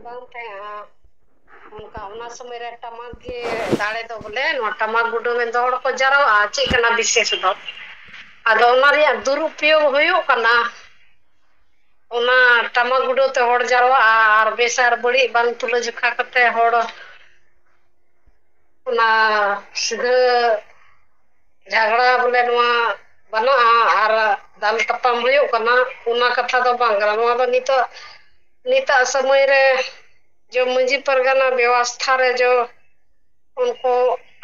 bang taya उनका उना समय रे टमाक के दाड़े दो बोले नो टमाक गुडो में दौड़ को जरावा चे कना विशेष दो आदो उना रे दुरुपयोग होयो कना उना टमाक गुडो ते होड़ जरावा आर बेसार बड़ी बांग तुलो जखा कते होड़ उना सिध झगड़ा बोले नुआ बना आर दाल तपम होयो कना उना कथा दो बांग नुआ दो निता समय रे जो मुझी परगना व्यवस्था रे जो उनको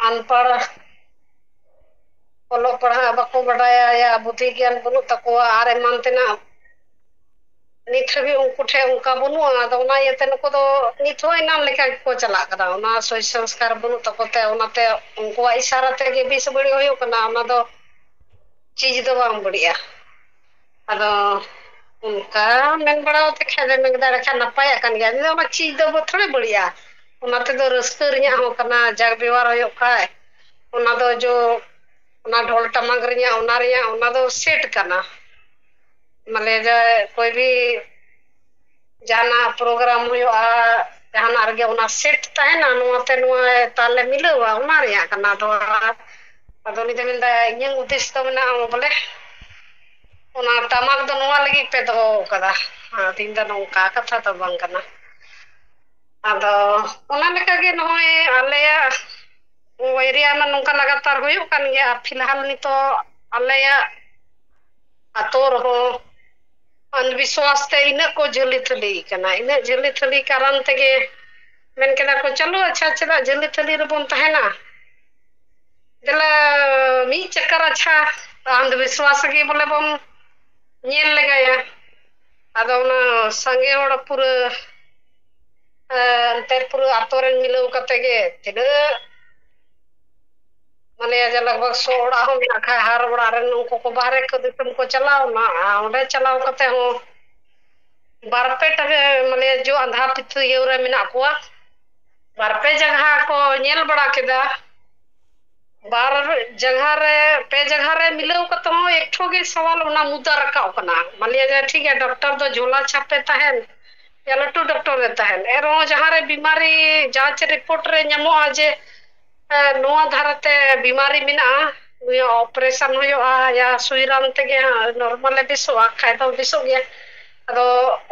अनपढ़ ओलो पढ़ा बाको बड़ाया या बुद्धि ज्ञान बनु तकोआ आरे मानतेना नित भी उनको ठे उनका बनु आदा उना यते नको दो नित हो इनाम लेका को चला कदा उना सोई संस्कार बनु तकोते उनाते उनको इशारा ते के बीस बड़ी होयो कना उना दो चीज दो बांग बढ़िया आदो उनका मेन बड़ा होते खेले में दाड़ा खा नपाया कन गया ने उना चीज दो थोड़े बढ़िया उनाते दो रस्ते रिया हो कना जग व्यवहार होयो खाए उना दो जो उना ढोल टमाक रिया उना दो सेट करना माले कोई भी जाना प्रोग्राम हुयो जहाना रगे उना सेट ताहेना नुआते नुआ ताले मिलवा उना रिया कना दो अदो नि देमिंदा इंग उद्देश्य तो मेना बोले उना टमाक दो नुआ लगी पे दो कदा तीन दा नौका कथा तो बांग कना अदो उना लेका गे नोय आलेया वो एरिया में नौका लगातार हुयो कन गया फिलहाल नि तो आलेया आतोर हो अंधविश्वास ते इन को जली थली कना इन जली थली कारण तेगे मेन केना को चलो अच्छा चला जली थली रे बोन तहेना दला मी चक्कर अच्छा अंधविश्वास के बोले बम नेल लगाया आदो ना संगे होड़ पूरा अंतर पूरा आतोरन मिलो कते गे तिना माने जे लगभग 100 ओड़ा हो नाखा हर ओड़ा रे उनको को बाहरे को दिसम को चलाओ ना ओडे चलाओ कते हो बारपे टके माने जो अंधा पिथु येउरे मिना कोआ बारपे जगह को नेल बड़ा केदा बार जगह रे पे जगह रे मिलो कते हो एक ठो गे सवाल उना मुद्दा रखाओ कना मालिया जे ठीक है डॉक्टर तो झोला छापे तहन या लट्टू डॉक्टर रहता है एरो जहां रे बीमारी जांच रिपोर्ट रे नमो आजे नोआ धारते बीमारी मिना ऑपरेशन होयो या सुईराम तेगे नॉर्मल बिसो खाय तो बिसो गया अदो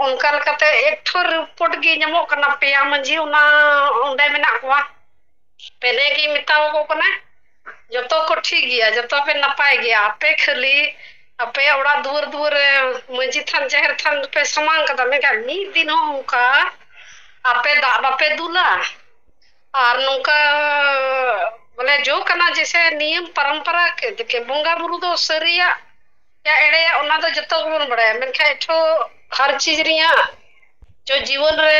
उनका लकते एक ठो रिपोर्ट गी नमो कना पेया मंजी उना ओंडे मिना कोआ पेने की मिताओ को कना जतो को ठीक गया जतो पे नपाय गया आपे खली आपे ओड़ा दूर दूर मंजी थान जहर थान पे समान कदा मेगा मी दिन हो उनका आपे दा बापे दूला और नुका बोले जो कना जैसे नियम परंपरा के बोंगा बुरु दो सरिया या एड़े ओना दो जतो गुण बड़ाय मेनखा एठो हर चीज रिया जो जीवन रे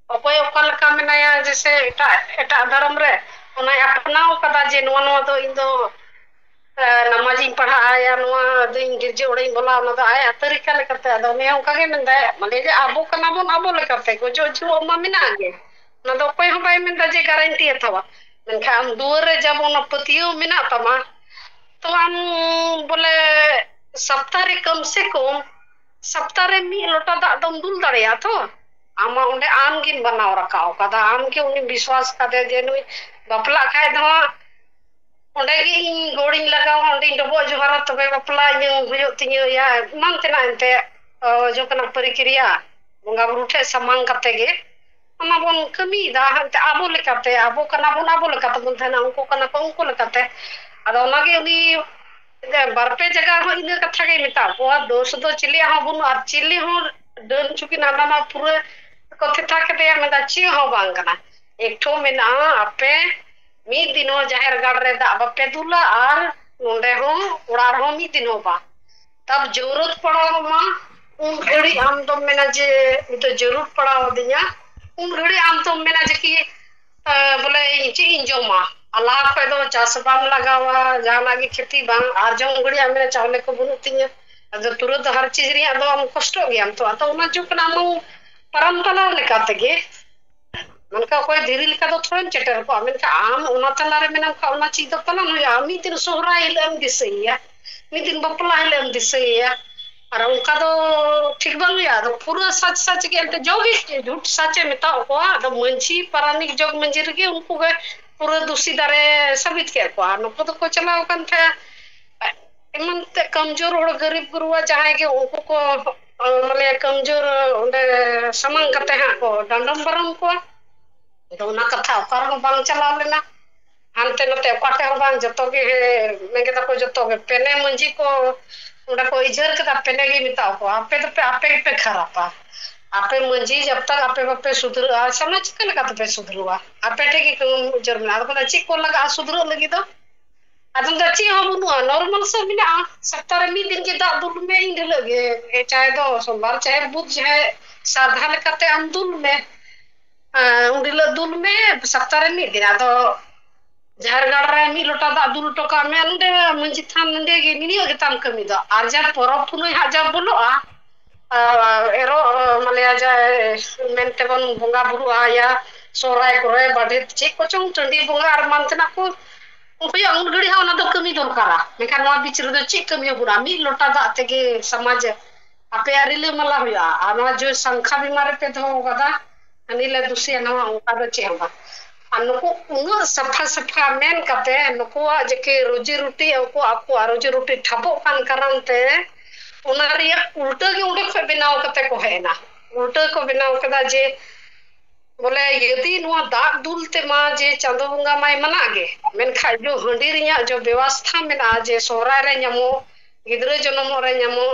अकोय ओकल का मेनाया जैसे एटा धर्म रे ओना अपनाओ कदा जे नुआ नुआ दो इंदो नमाजी पढ़ा या नुआ दिन गिरजे ओड़े बोला ओना दो आया तरीका लेकते अदो ने ओका गे मेंदा माने जे आबो कना बोन आबो लेकते को जो जो मा मिना गे ना दो कोई हो बाय मेंदा जे गारंटी अथवा मेनखा हम दुआर रे जब ओना पतियो मिना तमा तो हम बोले सप्ताह रे कम से कम सप्ताह रे मी लोटा दा दम दुल दाड़िया तो आमा ओंडे आम गिन बनाव रखाओ कदा आम के उनी विश्वास कदे जे नुई बपला खाय दो ओंडे गी गोड़ी लगाओ ओंडे डबो जोहारा तबे बपला इन हुयो तियो या मान तेना एंते जो कना प्रक्रिया बोंगा बुरु ठे समांग कते गे ओना बोन कमी दा हंते आबो लेकाते आबो कना बोन आबो लेकाते बोन थना उनको कना को उनको लेकाते अदो ओनागे उनी बारपे जगह हो इन कथा गे मिता को दोष दो चिली हो बुन आ चिली हो डन चुकी नाना ना पूरे कथे था के मेदा ची हो बांग कना एक ठो मेना आपे मी दिनो जाहिर गाड़ रे दा बापे दुला आर नोंडे हो उड़ार हो मी दिनो बा तब जरूरत पड़ो मा उन घड़ी आम तो मेना जे तो जरूरत पड़ा दिया उन घड़ी आम तो मेना जे की बोले ची इंजोमा अल्लाह पे दो चास बाम लगावा जाना की खेती बांग आर जो घड़ी आमे चावले को बुनु तिया अदो तुरंत हर चीज रे अदो हम कष्ट गया हम तो उना जो कना मु परंपरा लेकाते गे मनका कोई धीरे लेका दो थोड़न चटर को मनका आम उना तला रे मेना का उना चीज तो पला न आमी दिन सोहरा हिलम दिसैया मी दिन बपला हिलम दिसैया और उनका तो ठीक बन गया तो पूरा सच सच के अंत जो भी झूठ सच मेता को तो मंझी पारानिक जग मंझी रगे उनको के पूरा दूसरी दारे साबित के को नुको तो को चलाओ कन थे एमन ते कमजोर और गरीब गुरुआ चाहे के उनको को माने कमजोर उन्हें समंग करते हैं को डंडम बरम को तो ना कथा कारण बांग चला लेना हानते नते पाटे बांग जतो के मेगे तको जतो के पेने मंझी को उड़ा को इजर के पेने के मिता को आपे तो पे आपे पे खरापा आपे मंझी जब तक आपे पे सुधर समझ के लगा तो पे सुधरवा आपे टे के जरना को ची को लगा सुधर लगी तो अदम तो ची हो बुनुआ नॉर्मल से मिना सप्ताह में दिन के दा दुल में इन लगे चाहे तो सोमवार चाहे बुध चाहे साधा लेकाते हम दुल में उंडिल दुल में सप्ताह में दिन तो झारगढ़ रे मी लोटा दा दुल टोका में नडे मंजी थान नडे गे निनी गे ताम कमी दो आर जा परब पुनई हाजा बोलोआ एरो माने जा मेनते बन बोंगा बुरुआ या सोराय करे बाडे चे कोचों टंडी बोंगा आर मानतना को उनको या उन घड़ी हा ना दो कमी दरकारा मेखान वा बिचर दो चे कमी बुरा मी लोटा दा तेगे समाज आपे आरिले मला हुआ आना जो संख्या बीमार पे तो गदा अनिले दुसिया ना उनका दो चे होगा नुको उन सफा सफा मेन कते नुको जेके रोजी रोटी को आपको रोजी रोटी ठबो कान कारण ते उना रिया उल्टा के उडे ख बनाव कते को है ना उल्टा को बनाव कदा जे बोले यदि नुआ दाग दुलते मा जे चांदो बंगा माय मना गे मेन खा जो हंडी रिया जो व्यवस्था मेना जे सोहरा रे न्यामो गिदरे जन्म रे न्यामो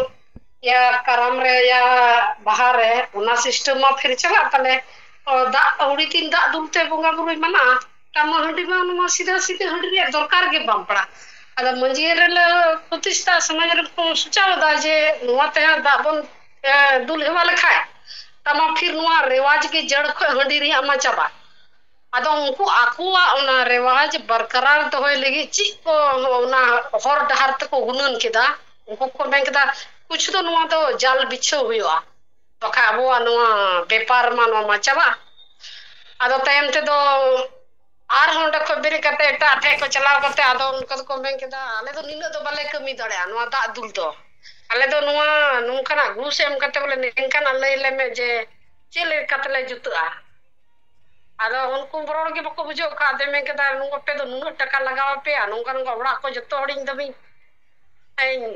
या करम रे या बाहर रे उना सिस्टम मा फिर चला तले दा उड़ी तीन दा दुलते बोंगा बुरुई मना टामा हंडी मा नुमा सीधा सीधे हंडी रे दरकार गे बामपड़ा अदा मंजी रे प्रतिष्ठा समाज रे को सुचाव दा जे नुआ ते दा बन दुल हेवा लेखाय तमा फिर नुआ रिवाज के जड़ ख हंडी रे मा चाबा अदा उनको आकुआ उना रिवाज बरकरार दोय लगी ची को उना हर डहार त को गुनन केदा उनको को बैंक दा कुछ तो नुआ तो जाल बिछो हुआ बखा अबो नुआ व्यापार मा चाबा अदो टाइम ते दो आर होंडे को बेरे कते एटा ठे को चलाव कते अदो उनको को बैंक केदा आले तो निनो तो बाले कमी दड़े नुआ दा दुल दो आले दो नुआ नुकना घूस एम कते बोले निंकन लई ले में जे चेले कतले जुतआ अदो उनको बरोड़ के बको बुझो का दे में केदा नुको पे दो नुनो टका लगाव पे नुकन को बड़ा को जतो हडिंग दबी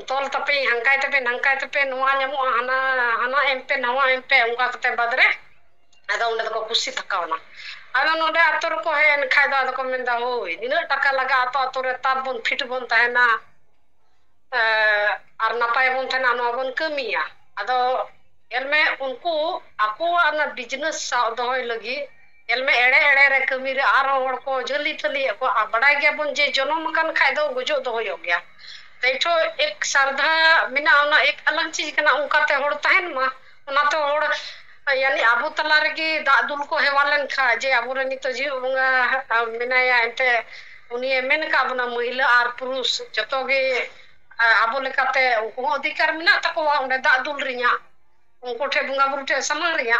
तोल तपे हंकाय तपे नुआ न्यामो हाना हाना एमपे नवा एमपे उनका कते बदरे अदो उंडे को खुशी थकावना अदो नोडे आतोर को हेन खाय दो को मेंदा होय निनो टका लगा तो आतोरे ताब बन फिट बन ताहेना आर नापाय बन थाना नो बन कमिया अदो एलमे उनको आको आना बिजनेस सा दोय लगी एलमे एड़े एड़े रे कमी रे आर होड़ को जली थली को बड़ाय गया बन जे जनम कन खाय दो गुजो दो हो गया तो एक श्रद्धा मिना उना एक अलग चीज कना उनका ते होड़ ताहेन मा उना तो होड़ यानी आबो तला रे दा दुल को हेवालन खा जे आबो रे तो जी उंगा मिना या एते उनी मेन का बना महिला आर पुरुष जतो गे आबो लेकाते उनको अधिकार मिना तको उंडे दा दुल रिया उनको ठे बुंगा बुरु ठे समान रिया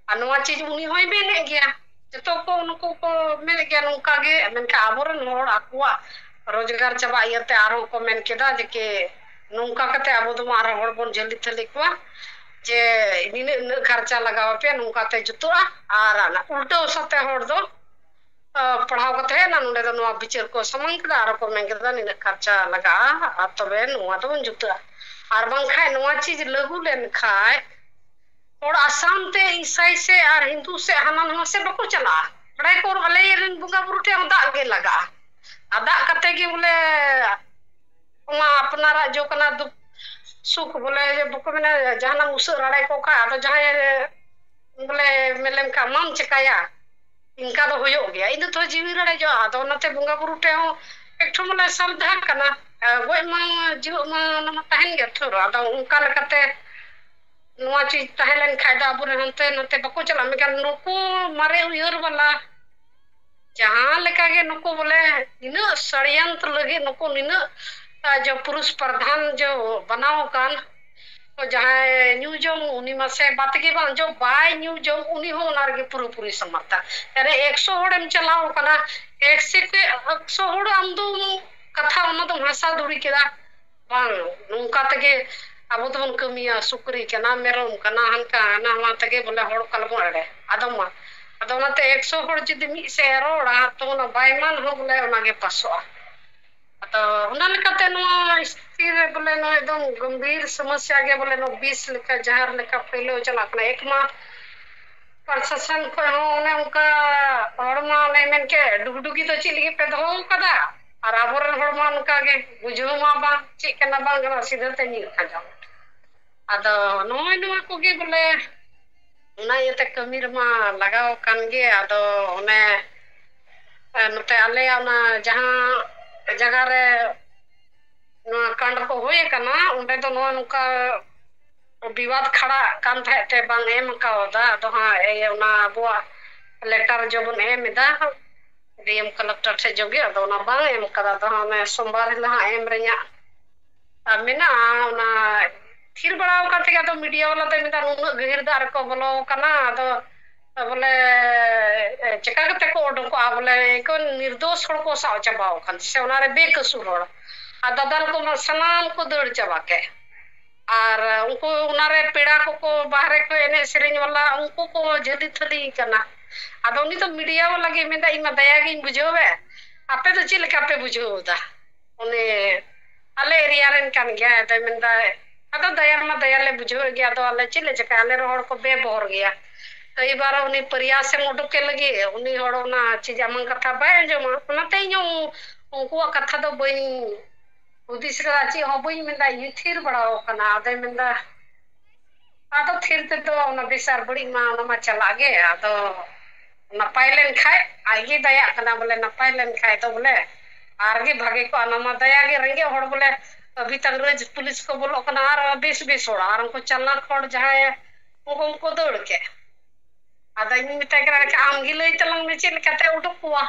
अनवा चीज उनी होय मेने गया जतो को उनको को मेने गया उनका गे मेनका आबो रे होड़ आकुआ रोजगार चाबा इते आरो को मेन केदा जे के नुंका कते आबो दो आरो होड़ बन जल्दी थली को जे निने न खर्चा लगाव पे नुंका ते जुतुआ आर ना उल्टो सते होड़ दो पढ़ाव कते ना नुंडे दो नुआ बिचार को समंग दा आरो को मेन केदा निने खर्चा लगा आ तबे नुआ तो जुतुआ आर बंग खाय नुआ चीज लगू लेन खाय और आसाम ते ईसाई से आर हिंदू से हनन से बको चला पढ़ाई को अले रन बुंगा बुरुटे दा गे लगा आदा कते की बोले उमा अपनारा जो कना दुख सुख बोले बुको में जहाना मुस रड़ाई को का तो जहां बोले मेलेम का मम चकाया इनका तो होयो गया इन तो जीवी रड़ाई जो आदो नते बुंगा बुरुटे हो एक ठो बोले श्रद्धा कना गोय मा जीव मा न तहन गे थोर आदो उनका लकते नुआ चीज तहलन खायदा बुरे हंते नते बको चला में नुको मारे उयर वाला जहां लेका के नुको बोले निनो षड्यंत्र लगे नुको निनो जो पुरुष प्रधान जो बनाओ कान तो जहां न्यू जोंग उनी मसे बात के बान जो बाय न्यू जोंग उनी हो नार के पूरी पूरी समर्था अरे 100 होड़म चलाओ कना 100 होड़ हम दो कथा उन तो भाषा दूरी केदा बान नुका तके ᱟᱵᱚ ᱫᱚᱵᱚᱱ ᱠᱟᱹᱢᱤᱭᱟ ᱥᱩᱠᱨᱤ ᱠᱟᱱᱟ ᱢᱮᱨᱚᱢ ᱠᱟᱱᱟ ᱦᱟᱱᱠᱟ ᱱᱟᱣᱟ ᱛᱮᱜᱮ ᱵᱚᱞᱮ ᱦᱚᱲ ᱠᱟᱞᱵᱚᱱ ᱮᱲᱮ ᱟᱫᱚᱢ ᱢᱟ ᱟᱫᱚ ᱚᱱᱟᱛᱮ 100 ᱦᱚᱲ ᱡᱩᱫᱤ ᱢᱤᱫ ᱥᱮᱫ ᱨᱚᱲᱟ ᱛᱚ ᱚᱱᱟ ᱵᱟᱭᱢᱟᱱ ᱦᱚᱸ ᱵᱚᱞᱮ ᱚᱱᱟᱜᱮ ᱯᱟᱥᱚᱜᱼᱟ ᱟᱫᱚ ᱚᱱᱟ ᱞᱮᱠᱟᱛᱮ ᱱᱚᱣᱟ ᱥᱛᱷᱤᱨ ᱨᱮ ᱵᱚᱞᱮ ᱱᱚᱣᱟ ᱮᱠᱫᱚᱢ ᱜᱚᱢᱵᱷᱤᱨ ᱥᱚᱢᱚᱥᱥᱟ ᱜᱮ ᱵᱚᱞᱮ ᱱᱚᱣᱟ ᱵᱤᱥ ᱞᱮᱠᱟ ᱡᱟᱦᱟᱨ ᱞᱮᱠᱟ ᱯᱷᱟᱹᱭᱞᱟᱹᱣ ᱪᱟᱞᱟᱜ ᱠᱟᱱᱟ ᱮᱠᱢᱟ ᱯᱨᱚᱥᱟᱥᱚᱱ ᱠᱷᱚᱡ ᱦᱚᱸ ᱚᱱᱮ ᱚᱱᱠᱟ ᱦᱚᱲᱢᱟ ᱚᱱᱮ ᱢᱮᱱᱠᱮᱫ ᱰᱩᱜᱰᱩᱜᱤ ᱫᱚ ᱪᱮᱫ ᱞᱟᱹᱜᱤᱫ ᱯᱮ ᱫᱚᱦᱚ ᱟᱠᱟᱫᱟ ᱟᱨ ᱟᱵᱚᱨᱮᱱ ᱦᱚᱲ ᱢᱟ ᱚᱱᱠᱟᱜᱮ ᱵᱩᱡᱷᱟᱹᱣ ᱢᱟ ᱵᱟᱝ ᱪᱮᱫ ᱠᱟᱱᱟ ᱵᱟᱝ ᱠᱟᱱᱟ ᱥᱤᱫᱷᱟᱹᱛᱮ ᱧᱤᱨ ᱠᱷᱟᱸᱰᱟᱣ ᱟᱫᱚ ᱱᱚᱜᱼᱚᱭ ᱱᱚᱣᱟ ᱠᱚᱜᱮ ᱵᱚᱞᱮ ᱚᱱᱟ ᱤᱭᱟᱹᱛᱮ ᱠᱟᱹᱢᱤ ᱨᱮᱢᱟ ᱞᱟᱜᱟᱣ ᱟᱠᱟᱱ ᱜᱮ ᱟᱫᱚ ᱚᱱᱮ ᱱᱚᱛᱮ ᱟᱞᱮᱭᱟᱜ ᱚᱱᱟ ᱡᱟᱦᱟᱸ ᱡᱟᱭᱜᱟ ᱨᱮ ᱱᱚᱣᱟ ᱠᱟଣ୍ଡ ᱠᱚ ᱦᱩᱭ ᱟᱠᱟᱱᱟ ᱚᱸᱰᱮ ᱫᱚ ᱱᱚᱣᱟ ᱱᱚᱝᱠᱟ ᱵᱤᱵᱟᱫ ᱠᱷᱟᱲᱟᱜ ᱠᱟᱱ ᱛᱟᱦᱮᱸᱫ ᱛᱮ ᱵᱟᱝ ᱮᱢ ᱠᱟᱣᱫᱟ ᱟᱫᱚ ᱦᱟᱸᱜ ᱚᱱᱟ ᱟᱵᱚᱣᱟᱜ ᱞᱮᱴᱟᱨ ᱡᱚᱵᱚᱱ ᱮᱢ ᱮᱫᱟ ᱰᱤᱮᱢ ᱠᱟᱞᱮᱠᱴᱚᱨ ᱴᱷᱮᱡ ᱡᱚᱜᱮ ᱟᱫᱚ ᱚᱱᱟ ᱵᱟᱝ ᱮᱢ ᱠᱟᱫᱟ ᱟᱫᱚ ᱚᱱᱮ ᱥᱳᱢᱵᱟᱨ ᱦᱤᱞᱳᱜ ᱦᱟᱸᱜ ᱮᱢ ᱨᱮᱭᱟᱜ ᱢᱮᱱᱟᱜᱼᱟ ᱚᱱᱟ ᱛᱷᱤᱨ ᱵᱟᱲᱟ ᱟᱠᱟᱱ ᱛᱮᱜᱮ ᱟᱫᱚ ᱢᱤᱰᱤᱭᱟ ᱵᱟᱞᱟ ᱫᱚᱭ ᱢᱮᱱᱫᱟ ᱱᱩᱱᱟᱹᱜ ᱜᱟᱹᱦᱤᱨ ᱫᱟᱜ ᱨᱮᱠᱚ ᱵᱚᱞᱚ ᱟᱠᱟᱱᱟ ᱟᱫᱚ ᱵᱚᱞᱮ ᱪᱮᱠᱟ ᱠᱟᱛᱮ ᱠᱚ ᱩᱰᱩᱠᱚᱜᱼᱟ ᱵᱚᱞᱮ ᱱᱤᱨᱫᱳᱥ ᱦᱚᱲ ᱠᱚ ᱥᱟᱵ ᱪᱟᱵᱟᱣ ᱟᱠᱟᱱ ᱥᱮ ᱚᱱᱟᱨᱮ ᱵᱮᱠᱚᱥᱩᱨ ᱦᱚᱲ ᱟᱨ ᱫᱟᱫᱟᱞ ᱠᱚᱢᱟ ᱥᱟᱱᱟᱢ ᱠᱚ ᱫᱟᱹᱲ ᱪᱟᱵᱟ ᱠᱮᱫ ᱟᱨ ᱩᱱᱠᱩ ᱚᱱᱟᱨᱮ ᱯᱮᱲᱟ ᱠᱚᱠᱚ ᱵᱟᱦᱨᱮ ᱠᱚ ᱮᱱᱮᱡ ᱥᱮᱨᱮᱧ ᱵᱟᱞᱟ ᱩᱱᱠᱩ ᱠᱚ ᱡᱷᱟᱹᱞᱤ ᱛᱷᱟᱹᱞᱤ ᱠᱟᱱᱟ ᱟᱫᱚ ᱩᱱᱤ ᱫᱚ ᱢᱤᱰᱤᱭᱟ ᱵᱟᱞᱟ ᱜᱮ ᱢᱮᱱᱫᱟ ᱤᱧ ᱢᱟ ᱫᱟᱭᱟᱜᱤᱧ ᱵᱩᱡᱷᱟᱹᱣᱮᱫ ᱟᱯᱮ ᱫᱚ ᱪᱮᱫ ᱞᱮᱠᱟ ᱯᱮ ᱵᱩᱡᱷᱟᱹᱣ ᱮᱫᱟ ᱩᱱᱤ ᱟᱞᱮ ᱮᱨᱤᱭᱟ ᱨᱮᱱ ᱠᱟᱱ ᱜᱮᱭᱟᱭ ᱟᱫᱚᱭ ᱢᱮᱱᱫᱟ ᱟᱫᱚ ᱫᱟᱭᱟ ᱢᱟ ᱫᱟᱭᱟᱞᱮ ᱵᱩᱡᱷᱟᱹᱣᱮᱫ ᱜᱮᱭᱟ ᱟᱫᱚ ᱟᱞᱮ ᱪᱮᱫ ᱞᱮ ᱪᱮᱠᱟᱭᱟ ᱟᱞᱮ ᱨᱮᱱ ᱦᱚᱲ ᱠᱚ ᱵᱮᱵᱚᱦᱟᱨ ᱜᱮᱭᱟ ᱮᱭᱵᱟᱨ ᱩᱱᱤ ᱯᱨᱤᱭᱟᱥᱮᱢ ᱩᱰᱩᱠᱮ ᱞᱟᱹᱜᱤᱫ ᱩᱱᱤ ᱦᱚᱲ ᱚᱱᱟ ᱪᱮᱫ ᱟᱢᱟᱝ ᱠᱟᱛᱷᱟ ᱵᱟᱭ ᱟᱸᱡᱚᱢᱟ ᱚᱱᱟᱛᱮ ᱤᱧᱦᱚᱸ ᱩᱱᱠᱩᱣᱟᱜ ᱠᱟᱛᱷᱟ ᱫᱚ ᱵᱟᱹᱧ ᱦᱩᱫᱤᱥ ᱠᱟᱫᱟ ᱪᱮᱫ ᱦᱚᱸ ᱵᱟᱹᱧ ᱢᱮᱱᱫᱟ ᱤᱧ ᱛᱷᱤᱨ ᱵᱟᱲᱟᱣ ᱟᱠᱟᱱᱟ ᱟᱫᱚᱭ ᱢᱮᱱᱫᱟ ᱟᱫᱚ ᱛᱷᱤᱨ ᱛᱮᱫᱚ ᱚᱱᱟ ᱵᱮᱥᱟᱨ ᱵᱟᱹᱲᱤᱡ ᱢᱟ ᱚᱱᱟ ᱢᱟ ᱪᱟᱞᱟᱜ ᱜᱮ ᱟᱫᱚ ᱱᱟᱯᱟᱭ ᱞᱮᱱᱠᱷᱟᱡ ᱟᱡᱜᱮ ᱫᱟᱭᱟᱜ ᱠᱟᱱᱟ ᱵᱚᱞᱮ ᱱᱟᱯᱟᱭ ᱞᱮᱱᱠᱷᱟᱡ ᱫᱚ ᱵᱚᱞᱮ ᱟᱨᱜᱮ ᱵᱷᱟᱜᱮ ᱠᱚᱜᱼᱟ ᱚᱱᱟ ᱢᱟ ᱫᱟᱭᱟ ᱜᱮ ᱨᱮᱸᱜᱮᱡ ᱦᱚᱲ ᱵᱚᱞᱮ ᱤᱝᱨᱮᱡᱽ ᱯᱩᱞᱤᱥ ᱠᱚ ᱵᱚᱞᱚᱜ ᱠᱟᱱᱟ ᱟᱨ ᱵᱮᱥ ᱦᱚᱲ ᱟᱨ ᱩᱱᱠᱩ ᱪᱟᱞᱟᱠ ᱦᱚᱲ ᱡᱟᱦᱟᱸᱭ ᱩᱱᱠᱩ ᱠᱚ ᱫᱟᱹᱲ ᱠᱮᱫ ᱟᱫᱚ ᱤᱧ ᱢᱮᱛᱟᱭ ᱠᱟᱱᱟ ᱟᱢᱜᱮ ᱞᱟᱹᱭ ᱛᱟᱞᱟᱝ ᱢᱮ ᱪᱮᱫ ᱞᱮᱠᱟᱛᱮ ᱩᱰᱩᱠ ᱠᱚᱣᱟ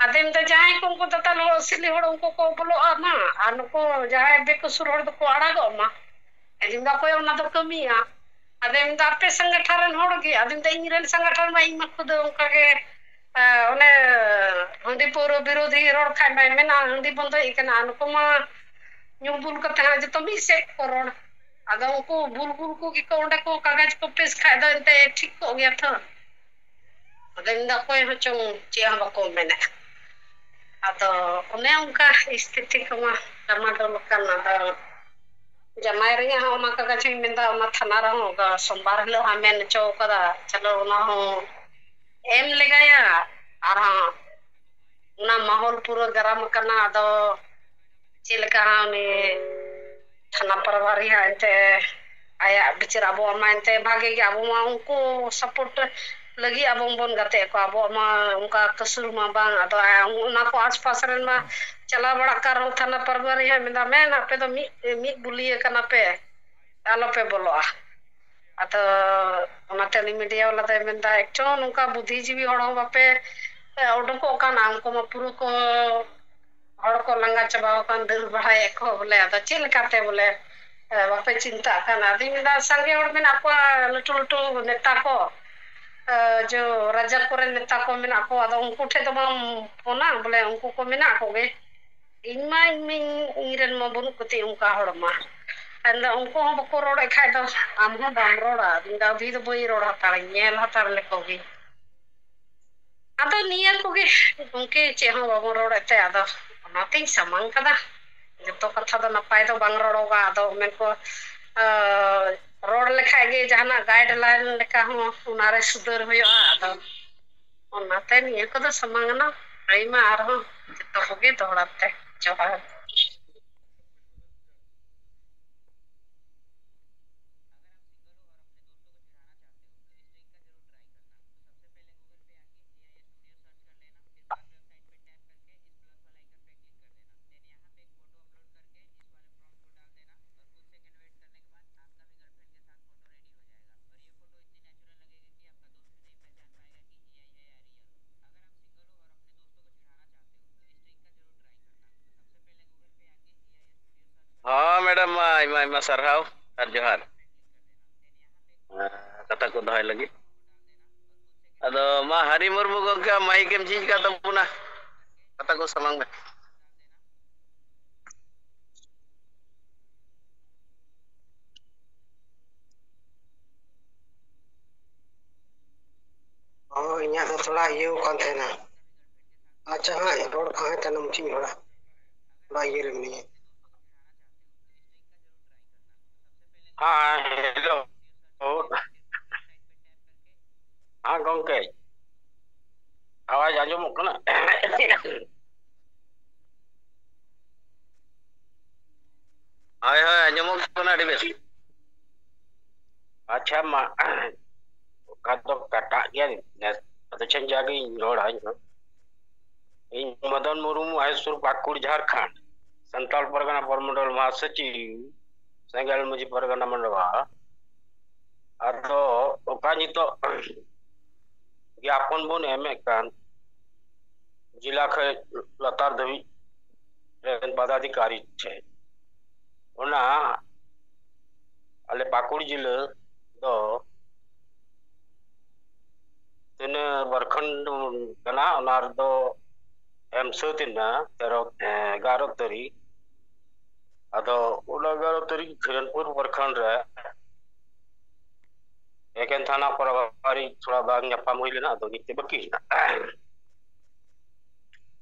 ᱟᱫᱚᱭ ᱢᱮᱱᱫᱟ ᱡᱟᱦᱟᱸᱭ ᱠᱚ ᱩᱱᱠᱩ ᱫᱟᱛᱟᱞ ᱦᱚᱲ ᱟᱹᱥᱞᱤ ᱦᱚᱲ ᱩᱱᱠᱩ ᱠᱚ ᱵᱚᱞᱚᱜᱼᱟ ᱢᱟ ᱟᱨ ᱱᱩᱠᱩ ᱡᱟᱦᱟᱸᱭ ᱵᱮᱠᱚᱥᱩᱨ ᱦᱚᱲ ᱫᱚᱠᱚ ᱟᱲᱟᱜᱚᱜ ᱢᱟ ᱟᱫᱚᱧ ᱢᱮᱱᱫᱟ ᱚᱠᱚᱭ ᱚᱱᱟ ᱫᱚ ᱠᱟᱹᱢᱤᱭᱟ ᱟᱫᱚᱭ ᱢᱮᱱᱫᱟ ᱟᱯᱮ ᱥᱚᱝᱜᱚᱴᱷᱚᱱ ᱨᱮᱱ ᱦᱚᱲ ᱜᱮ ᱟᱫᱚᱧ ᱢᱮᱱᱫᱟ ᱤᱧ ᱨᱮᱱ ᱥᱚᱝᱜᱚᱴᱷᱚᱱ ᱢᱟ ᱤᱧ ᱢᱟ ᱠᱷᱩᱫ ᱚᱱᱠᱟᱜᱮ ᱚᱱᱮ ᱦᱟᱺᱰᱤ ᱯᱟᱹᱣᱨᱟᱹ ᱵᱤᱨᱳᱫᱷᱤ ᱨᱚᱲ ᱠᱷᱟᱡ ᱢᱟᱭ ᱢᱮᱱᱟ ᱦᱟᱺᱰᱤ ᱵᱚᱱᱫᱚᱭ ᱠᱟᱱᱟ ᱱᱩᱠᱩ ᱢᱟ ᱧᱩ ᱵᱩᱞ ᱠᱟᱛᱮ ᱦᱟᱸᱜ ᱡᱚᱛᱚ ᱢᱤᱫ ᱥᱮᱫ ᱠᱚ ᱨᱚᱲ ᱟᱫᱚ ᱩᱱᱠᱩ ᱵᱩᱞ ᱠᱚᱜᱮ ᱚᱸᱰᱮ ᱠᱚ ᱠᱟᱜᱚᱡᱽ ᱠᱚ ᱯᱮᱥ ᱠᱷᱟᱡ ᱫᱚ ᱮᱱᱛᱮᱫ ᱴᱷᱤᱠ ᱠᱚᱜ ᱜᱮᱭᱟ ᱛᱚ ᱟᱫᱚᱧ ᱢᱮᱱᱫᱟ ᱚᱠᱚᱭ ᱦᱚᱸᱪᱚᱝ ᱪᱮᱫ ᱦᱚᱸ ᱵᱟᱠᱚ ᱢᱮᱱᱮᱫ ᱟᱫᱚ ᱚᱱᱮ ᱚᱱᱠᱟ ᱥᱛᱷᱤᱛᱤ ᱠᱚᱢᱟ ᱰᱟᱢᱟᱰᱳᱞ ᱟᱠᱟᱱ ᱟᱫᱚ ᱡᱟᱢᱟᱭ ᱨᱮᱭᱟᱜ ᱦᱚᱸ ᱚᱱᱟ ᱠᱟᱜᱚᱡᱽ ᱤᱧ ᱢᱮᱱᱫᱟ ᱚᱱᱟ ᱛᱷᱟᱱᱟ ᱨᱮᱦᱚᱸ ᱥᱳᱢᱵᱟᱨ ᱦᱤᱞᱳᱜ ᱦᱟᱸᱜ ᱢᱮᱱ ᱦᱚᱪᱚ ᱠᱟᱫᱟ ᱪᱚᱞᱚ ᱚᱱᱟ ᱦᱚᱸ ᱮᱢ ᱞᱮᱜᱟᱭᱟ ᱟᱨᱦᱚᱸ ᱚᱱᱟ ᱢᱚᱦᱚᱞ ᱯᱩᱨᱟᱹ ᱜᱟᱨᱟᱢ ᱟᱠᱟᱱᱟ ᱟᱫᱚ ᱪᱮᱫ ᱞᱮᱠᱟ ᱩᱱᱤ ᱛᱷᱟᱱᱟ ᱯᱨᱟᱵᱷᱟᱨᱤ ᱦᱟᱸᱜ ᱮᱱᱛᱮᱫ ᱟᱭᱟᱜ ᱵᱤᱪᱟᱹᱨ ᱟᱵᱚᱣᱟᱜ ᱢᱟ ᱮᱱᱛᱮ ᱵᱷᱟᱜᱮ ᱜᱮ ᱟᱵᱚ ᱢᱟ ᱩᱱᱠᱩ ᱥᱟᱯᱳᱨᱴ ᱞᱟᱹᱜᱤᱫ ᱟᱵᱚ ᱵᱚᱱ ᱜᱟᱛᱮᱜ ᱟᱠᱚ ᱟᱵᱚᱣᱟᱜ ᱢᱟ ᱚᱱᱠᱟ ᱠᱟᱹᱥᱩᱨ ᱢᱟ ᱵᱟᱝ ᱟᱫᱚ ᱚᱱᱟ ᱠᱚ ᱟᱥᱯᱟᱥ ᱨᱮᱱ ᱢᱟ ᱪᱟᱞᱟᱣ ᱵᱟᱲᱟᱜ ᱠᱟᱱ ᱨᱮᱦᱚᱸ ᱛᱷᱟᱱᱟ ᱯᱨᱟᱵᱷᱟᱨᱤ ᱦᱟᱸᱜ ᱢᱮᱱᱫᱟ ᱢᱮᱱ ᱟᱯᱮ ᱫᱚ ᱢᱤᱫ ᱜᱩᱞᱤᱭᱟᱹ ᱠᱟᱱᱟ ᱯᱮ ᱟᱞᱚᱯᱮ ᱵᱚᱞᱚᱜᱼᱟ ᱟᱫᱚ ᱚᱱᱟᱛᱮ ᱩᱱᱤ ᱢᱤᱰᱤᱭᱟ ᱵᱟᱞᱟ ᱫᱚᱭ ᱢᱮᱱᱫᱟ ᱮᱠᱪᱚ ᱱᱚᱝᱠᱟ ᱵᱩᱫᱽᱫᱷᱤ ᱡᱤᱵᱤ ᱦᱚᱲ ᱦᱚᱸ ᱵᱟᱯᱮ ᱩᱰᱩᱠᱚᱜ ᱠᱟᱱᱟ ᱩᱱᱠᱩ ᱢᱟ ᱯᱩᱨᱟᱹ ᱠᱚ ᱦᱚᱲ ᱠᱚ ᱞᱟᱸᱜᱟ ᱪᱟᱵᱟᱣ ᱟᱠᱟᱱ ᱫᱟᱹᱲ ᱵᱟᱲᱟᱭᱮᱫ ᱠᱚ ᱵᱚᱞᱮ ᱟᱫᱚ ᱪᱮᱫ ᱞᱮᱠᱟᱛᱮ ᱵᱚᱞᱮ ᱵᱟᱯᱮ ᱪᱤᱱᱛᱟᱹᱜ ᱠᱟᱱᱟ ᱟᱫᱚᱧ ᱢᱮᱱᱫᱟ ᱥᱟᱸᱜᱮ ᱦᱚᱲ ᱢᱮᱱᱟᱜ ᱠᱚᱣᱟ ᱞᱟᱹᱴᱩ ᱞᱟᱹᱴᱩ ᱱᱮᱛᱟ ᱠᱚ ᱨᱟᱡᱟ ᱠᱚᱨᱮᱱ ᱱᱮᱛᱟ ᱠᱚ ᱢᱮᱱᱟᱜ ᱠᱚᱣᱟ ᱟᱫᱚ ᱩᱱᱠᱩ ᱴᱷᱮᱡ ᱫᱚ ᱵᱟᱢ ᱯᱷᱳᱱᱟ ᱵᱚᱞᱮ ᱩᱱᱠᱩ ᱠᱚ ᱢᱮᱱᱟᱜ ᱠᱚᱜᱮ ᱤᱧᱨᱮᱱ ᱢᱟ ᱵᱟᱹᱱᱩᱜ ᱠᱚᱛᱤ ᱚᱱᱠᱟ ᱦᱚᱲ ᱢᱟ ᱟᱫᱚ ᱩᱱᱠᱩ ᱦᱚᱸ ᱵᱟᱠᱚ ᱨᱚᱲᱮᱫ ᱠᱷᱟᱡ ᱫᱚ ᱟᱢ ᱦᱚᱸ ᱵᱟᱢ ᱨᱚᱲᱟ ᱟᱫᱚ ᱵᱟᱹᱧ ᱨᱚᱲ ᱦᱟᱛᱟᱲᱟᱹᱧ ᱧᱮᱞ ᱦᱟᱛᱟᱲ ᱞᱮᱠᱚ ᱜᱮ ᱟᱫᱚ ᱱᱤᱭᱟᱹ ᱠᱚᱜᱮ ᱜᱚᱢᱠᱮ ᱪᱮᱫ ᱦᱚᱸ ᱵᱟᱵᱚᱱ ᱨᱚᱲᱮᱫ ᱛᱮ ᱟᱫᱚ ᱚᱱᱟᱛᱤᱧ ᱥᱟᱢᱟᱝ ᱠᱟᱫᱟ ᱡᱚᱛᱚ ᱠᱟᱛᱷᱟ ᱫᱚ ᱱᱟᱯᱟᱭ ᱫᱚ ᱵᱟᱝ ᱨᱚᱲᱚᱜᱟ ᱟᱫᱚ ᱢᱮᱱᱠᱚ ᱨᱚᱲ ᱞᱮᱠᱷᱟᱡ ᱜᱮ ᱡᱟᱦᱟᱱᱟᱜ ᱜᱟᱭᱤᱰ ᱞᱟᱭᱤᱱ ᱞᱮᱠᱟ ᱦᱚᱸ ᱚᱱᱟᱨᱮ ᱥᱩᱫᱷᱟᱹᱨ ᱦᱩᱭᱩᱜᱼᱟ ᱟᱫᱚ ᱚᱱᱟᱛᱮ ᱱᱤᱭᱟᱹ ᱠᱚᱫᱚ ᱥᱟᱢᱟᱝ ᱮᱱᱟ ᱟᱭᱢᱟ ᱟᱨᱦᱚᱸ ᱡᱚᱛᱚ ᱠᱚᱜᱮ ᱫᱚᱦᱲᱟ ᱛᱮ ᱡᱚᱦᱟᱨ हाँ मैडम आयमा आयमा सारहाव आर जोहार कथा को दहाय लगी अदो मा हरि मुर्मू गंका माइक एम झिज का तबुना कथा को सलाम में इन्या तो थोड़ा ये कौन थे ना अच्छा हाँ रोड कहाँ था नमची थोड़ा थोड़ा ये रखनी है हाँ हेलो हाँ गंके आवाज आजमोग कना हाय हाय आजमोग कना अड़ी बेस अच्छा मा कातो काटा गया नेस अतो चें जागी रोड आई इन मदन मुर्मू आइसुर पाकुड़ झारखंड संताल परगना परमंडल महासचिव सेंगल मुझी परगना मंडवा अतो ओका नितो ज्ञापन बन एमे कान जिला खे लतार धवी रेन पदाधिकारी छे ओना अले पाकुड़ जिले दो तिने बरखंड कना ओनार दो एम सतिना 11 तारीख अदो 11 तारीख खिरनपुर बरखंड रे एकेन थाना प्रभारी थोड़ा बाग ᱧᱟᱯᱟᱢ हुई लेना अदो निते बकी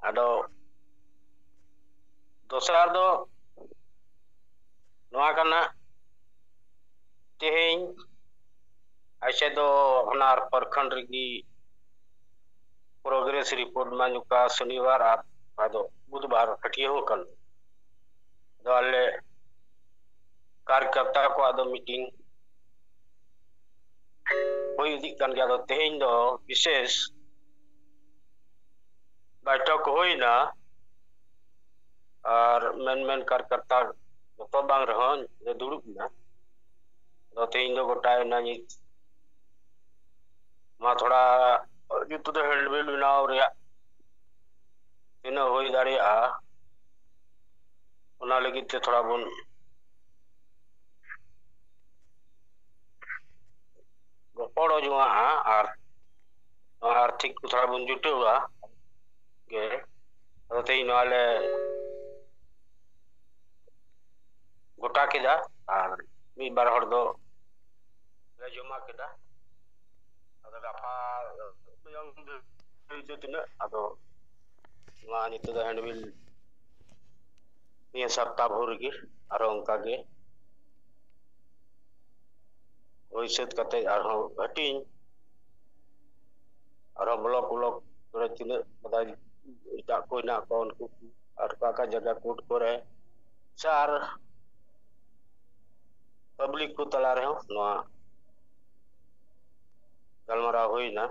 अदो दोसरा दो नोआ कना तेहें ऐसे दो ओनार प्रखंड रगी प्रोग्रेस रिपोर्ट मानुका शनिवार आदो बुधवार हटिए हो कन दो अल्ले कार्यकर्ता को आदो मीटिंग हुई दी कन गया दो तेहें दो विशेष बैठक हुई ना और मेन कार्यकर्ता तो बांग रहन दे दुड़ुब ना दो तेहें दो गोटाय ना नि मा थोड़ा जुतु दो हैंडबिल बनाव रे तिना होई दाड़िया ओना लगी ते थोड़ा बन गोपड़ो जुआ और आर्थिक थोड़ा बन जुटेवा गे अदो तेहें नाले गोटा केदा और मी बार हर दो ले जमा केदा अदो गाफा yang tina अदो मा नितो दो हैंडबिल निया सप्ताह भर गे और उनका गे ओइसत कते और हटिंग और ब्लॉक ब्लॉक करे तिना बदा इटा कोई ना को उनको और का जगह कोट करे चार पब्लिक को तला रहे हो नोआ गलमरा हुई ना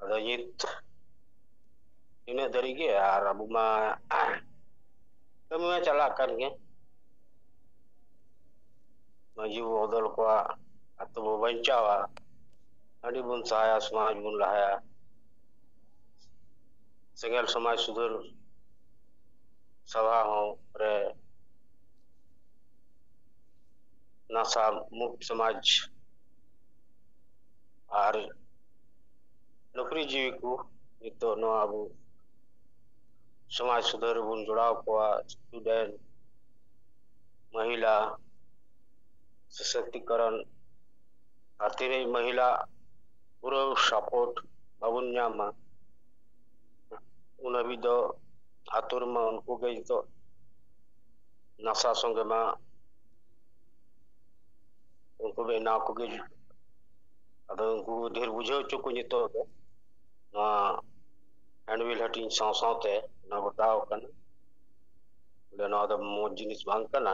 अदो नित इन दरिगे और अब मा कमी में चला कर गे मजी बदल को अतो बंचावा अड़ी बुन सहाया समाज बुन लहाया सेंगल समाज सुधर सभा हो रे नासा मुक्त समाज और नौकरी जीवी को नितो नो अबू समाज सुधर बुन जुड़ाव को स्टूडेंट महिला सशक्तिकरण आती महिला पूरा सपोर्ट बाबुन न्यामा उन भी दो आतुर में उनको गई तो नासा संगे में उनको भी ना को गई अदो उनको ढेर बुझे चुको नितो ना हैंडबिल हटिंग सावते ना बताओ कन ले ना दो मो जिनिस बांग कना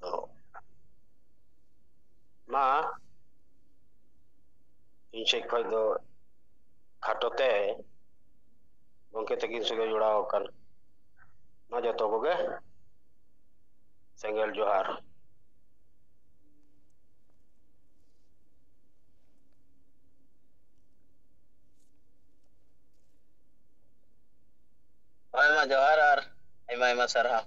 तो मा इनसे खय दो खाटोते गंके तकिन सगे जुड़ाव कन मा जतो कोगे सेंगल जोहार आयमा जोहार और आयमा सरहा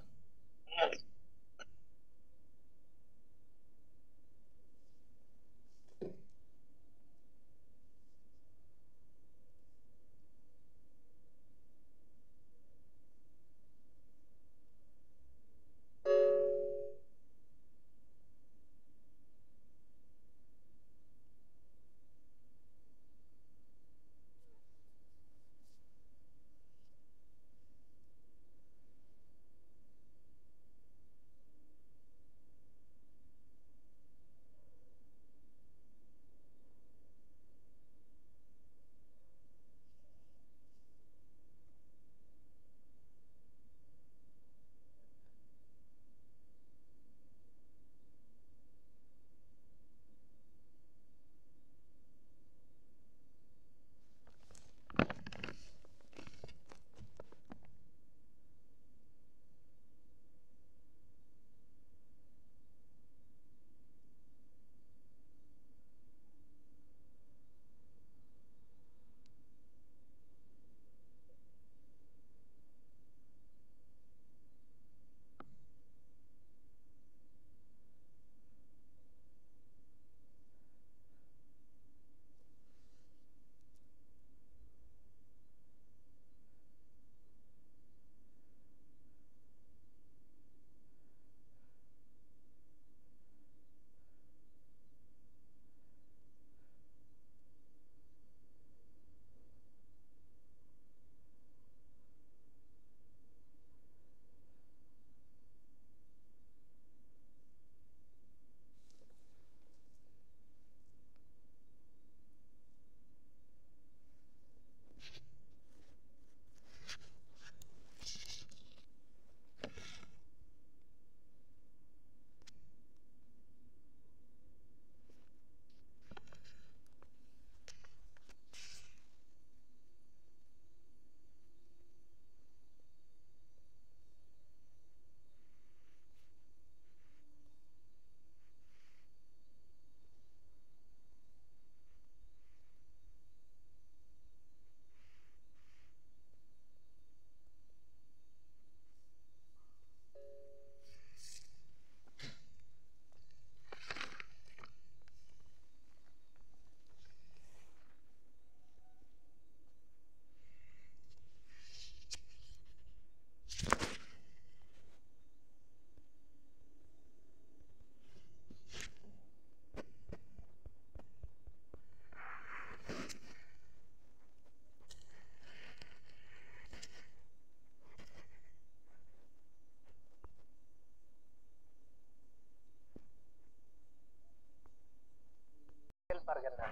पारगना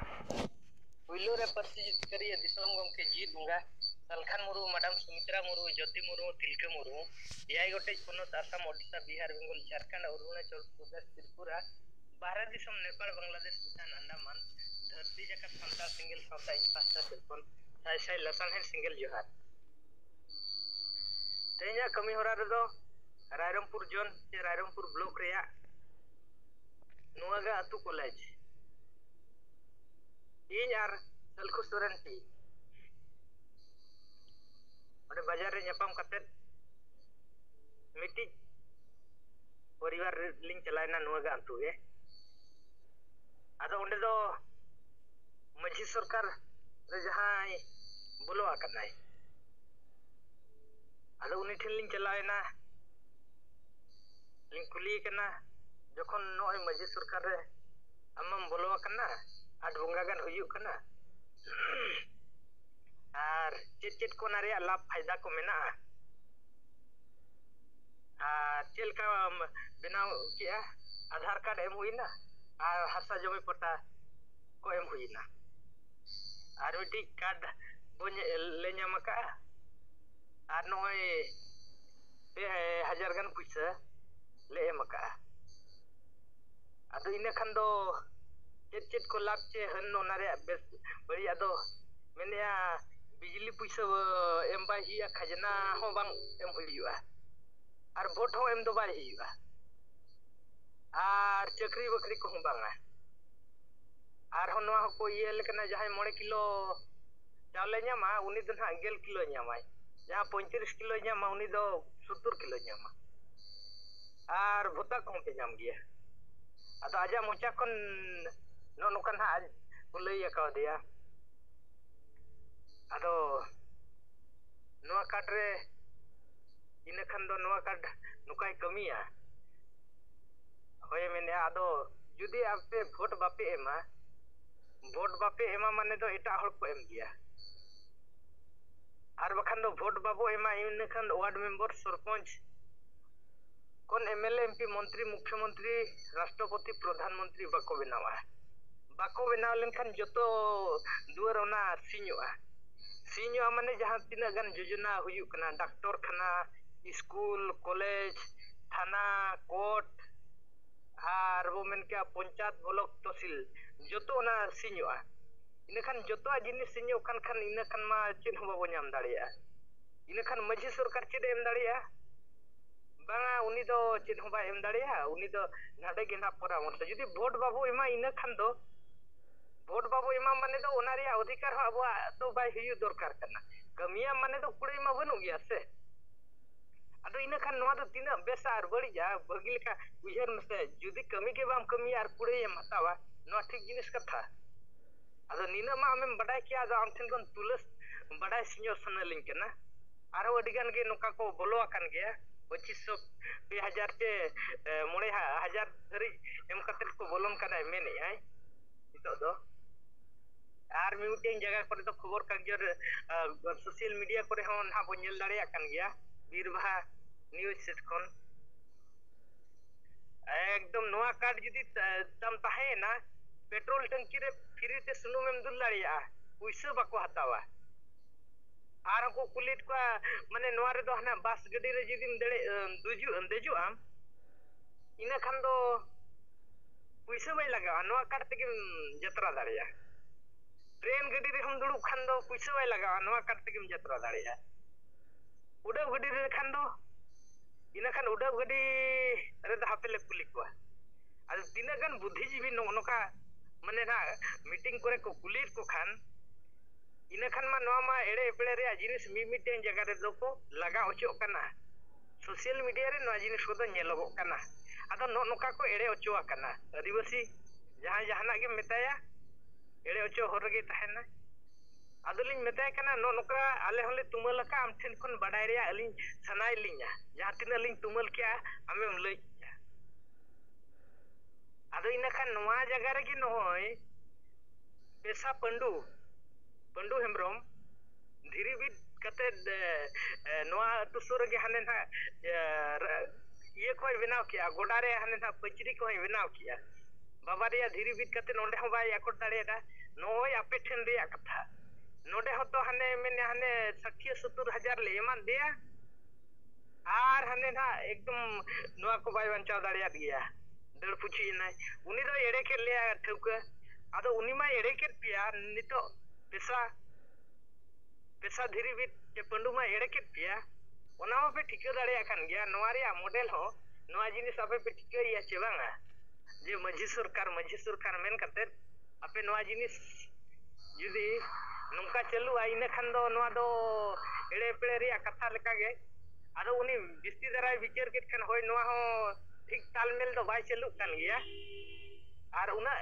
पुइलो रे पार्सी जितकरी दिसोम गमके जीत बुंगा सलखान मुरु मैडम सुमित्रा मुरु ज्योति मुरु तिलके मुरु एआई गोटे पोनत आसाम ओडिशा बिहार बेंगल झारखंड अरुणाचल प्रदेश त्रिपुरा बारह दिसोम नेपाल बांग्लादेश भूटान अंडमान धरती जाका संताल सिंगल साउथ इन पास्ता सेलफोन साइ साइ लसन है सिंगल जोहार तेजा कमी होरा रेदो रायरंगपुर जोन से रायरंगपुर ब्लॉक रेया नुआगा अतु कॉलेज इन आर सलखु सोरेन टी ओडे बाजार रे ᱧᱟᱯᱟᱢ कते मिट्टी परिवार लिंग चलायना नुआगा अतु गे आदो ओंडे दो मझी सरकार रे जहां बोलो आकनाय आदो उनी ठिन लिंग चलायना लिंग कुली कना जखन नय मझी सरकार रे आमम बोलो आकना आठ बंगा गान हुयु कना आर चेत चेत को ना रे लाभ फायदा को मेना आर चेल का बनाव किया आधार कार्ड एम हुईना आर हासा जमी पट्टा को एम हुईना आर मिटी कार्ड बोन ले ᱧᱟᱢᱟᱠᱟ आर नय 2000 गान पैसा ले एमका आदो इने खान दो चेत चेत को लाभ चे हन ओना रे बेस बड़ी आदो मेनिया बिजली पैसा एम बाय हिया खजना हो बांग एम हुइयुआ आर वोट हो एम दो बाय हियुआ आर चक्री बकरी को हो बांगा आर हो नवा को ये लेकना जहां 9 किलो चावले ᱧᱟᱢᱟ उनी दो ना 11 किलो ᱧᱟᱢᱟᱭ जहां 35 किलो ᱧᱟᱢᱟ उनी दो 70 किलो ᱧᱟᱢᱟ आर भोता को पे ᱧᱟᱢ गिया आदो आजा मोचा कोन नो नोकन हा लई आका दिया आदो नोआ कार्ड रे इने खान दो नोआ कार्ड नुकाय कमिया होय मेने आदो जुदी आपे वोट बापे एमा माने दो एटा हड़ को एम गिया आर बखान दो वोट बाबो एमा इने खान वार्ड मेंबर सरपंच कोन एमएलए एमपी मंत्री मुख्यमंत्री राष्ट्रपति प्रधानमंत्री बाको बनाव लेनखान जतो दुआर ओना सिñoa माने जहां तिना गान योजना हुयु कना डॉक्टर खाना स्कूल कॉलेज थाना कोर्ट आर वो मेन क्या पंचायत ब्लॉक तहसील जतो ओना सिñoa इनखान जतो जिनिस सिño खान इनखान मा चिन हो बाबो नाम दाड़िया इनखान मझी सरकार चिद एम दाड़िया बांगा उनी दो चिन हो बा एम दाड़िया उनी दो नाडे गे ना परामर्श जदी वोट बाबू एमा इनखान दो वोट बाबू एमा माने दो ओना रिया अधिकार हो अबो तो बाय हियु दरकार कना कमिया माने दो कुड़े मा बनु गया से आदो इनखान नोआ दो तिना बेसा आर बड़िया बगिलका उहर मसे जदी कमी के बाम कमी आर कुड़े एम हतावा नोआ ठीक जिनिस कथा आदो निना मा आमेम बडाय किया आदो आम ठेन कोन तुलस बडाय सिño सनलिंग कना आरो अडिगान गे नोका को बोलो आकान गया 2500 2000 से 9000 धरी एम कते को बोलन कना मेने आय इतो दो आर मिउटेन जगह पर तो खबर कागजर सोशल मीडिया करे हो ना बनेल दाड़े आकान गया बीरभा न्यूज सेट कोन एकदम नोआ कार्ड जदी तम ताहे ना पेट्रोल टंकी रे फ्री ते सुनुम एम दुल दाड़िया पैसा बाको हतावा आर को कुलिट को माने नोआ रे दो हना बस गडी रे जदी दड़े देजु आम इना खान दो पैसा बाय लगा नोआ कार्ड ते जत्रा दाड़िया ट्रेन गडी रे हम दुडु खान दो पैसा बाय लगा नोआ कार्ड ते जत्रा दाड़िया उडा गडी रे खान दो इना खान उडा गडी रे द हापेले कुली को आर तिना गान बुद्धिजीवी नोका माने ना मीटिंग करे को कुलिट को खान इना खान मा नोआ मा एड़े एपड़े रे जिनिस मिमिटेन जगह रे दो को लगा ओचो कना सोशल मीडिया रे नोआ जिनिस को दो नेलोगो कना आदो नोका को एड़े ओचो कना आदिवासी जहां जहाना के मेताया एड़े ओचो होर गे तहना आदोलिन मेताय कना नोका आले होले तुमल का आम ठेन कोन बडाय रे अलिन सनाय लिया जहां तिना लिन तुमल किया आमेम लई आदो इना खान नोआ जगह रे गे नोय पेशा पंडू हेमब्रम धीरी बिद कते नोआ तुसुर गे हाने ना ये कोई बनाव किया गोडा रे हाने ना पचरी को बनाव किया बाबारिया धीरी बीत करते नोंडे हो बाय याकोट दाड़ेदा नोय आपे ठेन रिया कथा नोंडे हो तो हने मेने हने 60-70 ले एमान दिया आर हने ना एकदम नोआ को बाय बंचाव दाड़िया दिया दड़ पुची नाय उनी दो एड़े के ले ठुक आदो उनी मा एड़े के पिया नितो पेशा धीरी बीत के पंडू मा एड़े के पिया ओना मा पे ठिका दाड़िया खान गया नोआ रिया मॉडल हो नोआ जिनिस आपे पे ठिका या चे बांगा जे मझी सरकार मेन करते आपे नोआ जिनिस जुदी नोंका चलू आइना खान दो नोआ दो एड़े पेड़े रिया कथा लेका गे आदो उनी बिस्ती दराय विचार के खान होय नोआ हो ठीक तालमेल दो बाय चलू कान गया आर उना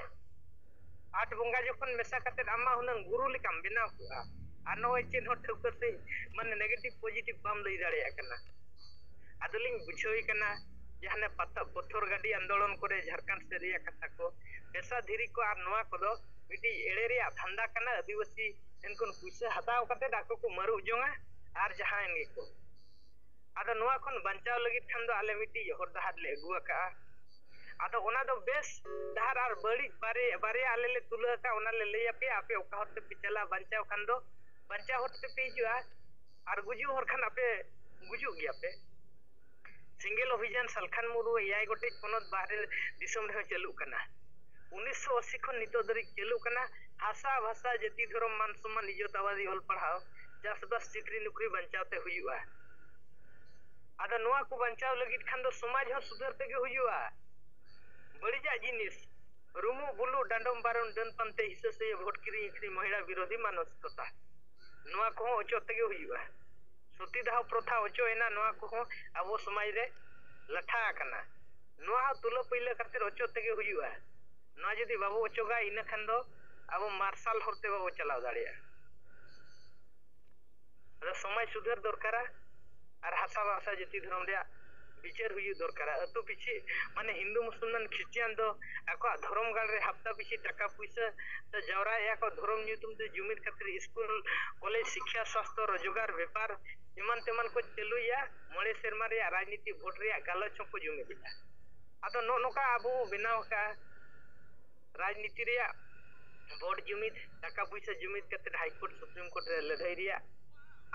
8 बंगा जखन मेसा करते आमा हुनंग गुरु लेकाम बेनाव कुआ आर नोय चेन हो ठुकते माने नेगेटिव पॉजिटिव बाम लई दाड़िया कना आदोलिंग बुझोई कना जहाने पत्ता पत्थर गाड़ी आंदोलन करे झारखंड से रिया कथा को पेशा धीरी को आर नोआ को दो मिटी एड़े रिया धंदा कना आदिवासी इनकोन पैसा हताव करते डाको को मरु जोंगा आर जहां इनगे को आदो नोआ खन बंचाव लगी खान दो आले मिटी हर दहार ले अगुआ का आदो ओना दो बेस दहार आर बड़ी बारे आले ले तुला का ओना ले ले पे आपे ओका होते पिचला बंचाव खान दो बंचाव होते पे जुआ आर गुजु हर खान आपे गुजु गया पे सिंगल अभियान सालखान मुरु एआई गोटे पनत बाहरे दिसम रे चलू कना 1980 खन नितो दरी चलू कना भाषा जाति धर्म मान सम्मान इज्जतवादी होल पढ़ाओ चाषबास चाकरी नौकरी बंचावते हुआ आदा नोआ को बंचाव लगी खान दो समाज हो सुधरते के हुआ बड़ीजा जिनिस रुमु बुलु डांडम बारन डन पंते हिस्से से वोट किरी महिला विरोधी मानसिकता नोआ को अचोते के हुआ सतीदाह प्रथा अचो एना नोआ को अब समाज रे लठा कना नोआ तुलो पहिले करते अचोते के हुआ नोआ जदी बाबू अचोगा इन खान दो अब मार्शल होते बाबू चलाव दाड़िया अदा समाज सुधर दरकारा और हासा भाषा जाति धर्म रे विचार हुई दरकार अतो पिछे माने हिंदू मुसलमान क्रिश्चियन दो आको धर्म गाल रे हफ्ता पिछे टाका पैसा तो जवरा या को धर्म न्यूतुम ते जुमित खातिर स्कूल कॉलेज शिक्षा स्वास्थ्य रोजगार व्यापार इमान तेमान को चलू या मळे शर्मा रे राजनीति वोट रे गालच को जुमित दिला आदो नोका अबो बिनाव का राजनीति रे वोट जुमित टाका पैसा जुमित खातिर हाई कोर्ट सुप्रीम कोर्ट रे लड़ाई रिया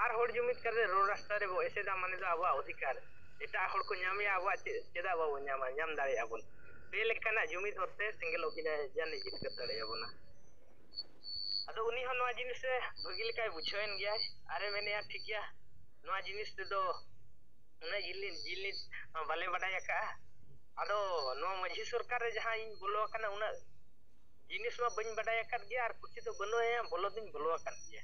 आर होड़ जुमित करे रोड रास्ता रे बो ऐसे दा माने दा आबो अधिकार एटा होड़ को ᱧᱟᱢᱮ आबो चेदा बाबो ᱧᱟᱢ दाड़े आबोन बे लेकाना जुमित होते सिंगल ओकिना जाने जित कर दाड़े आबोना आदो उनी हो नोआ जिनिस भगी लेकाय बुझोयन गया अरे मैंने यार ठीक गया नोआ जिनिस ते दो उना जिलिन बाले बडाया का आदो नोआ मझी सरकार रे जहां इन बोलो कना उना जिनिस मा बन बडाया कर गया और कुछ तो बनो है बोलो दिन बोलो कर गया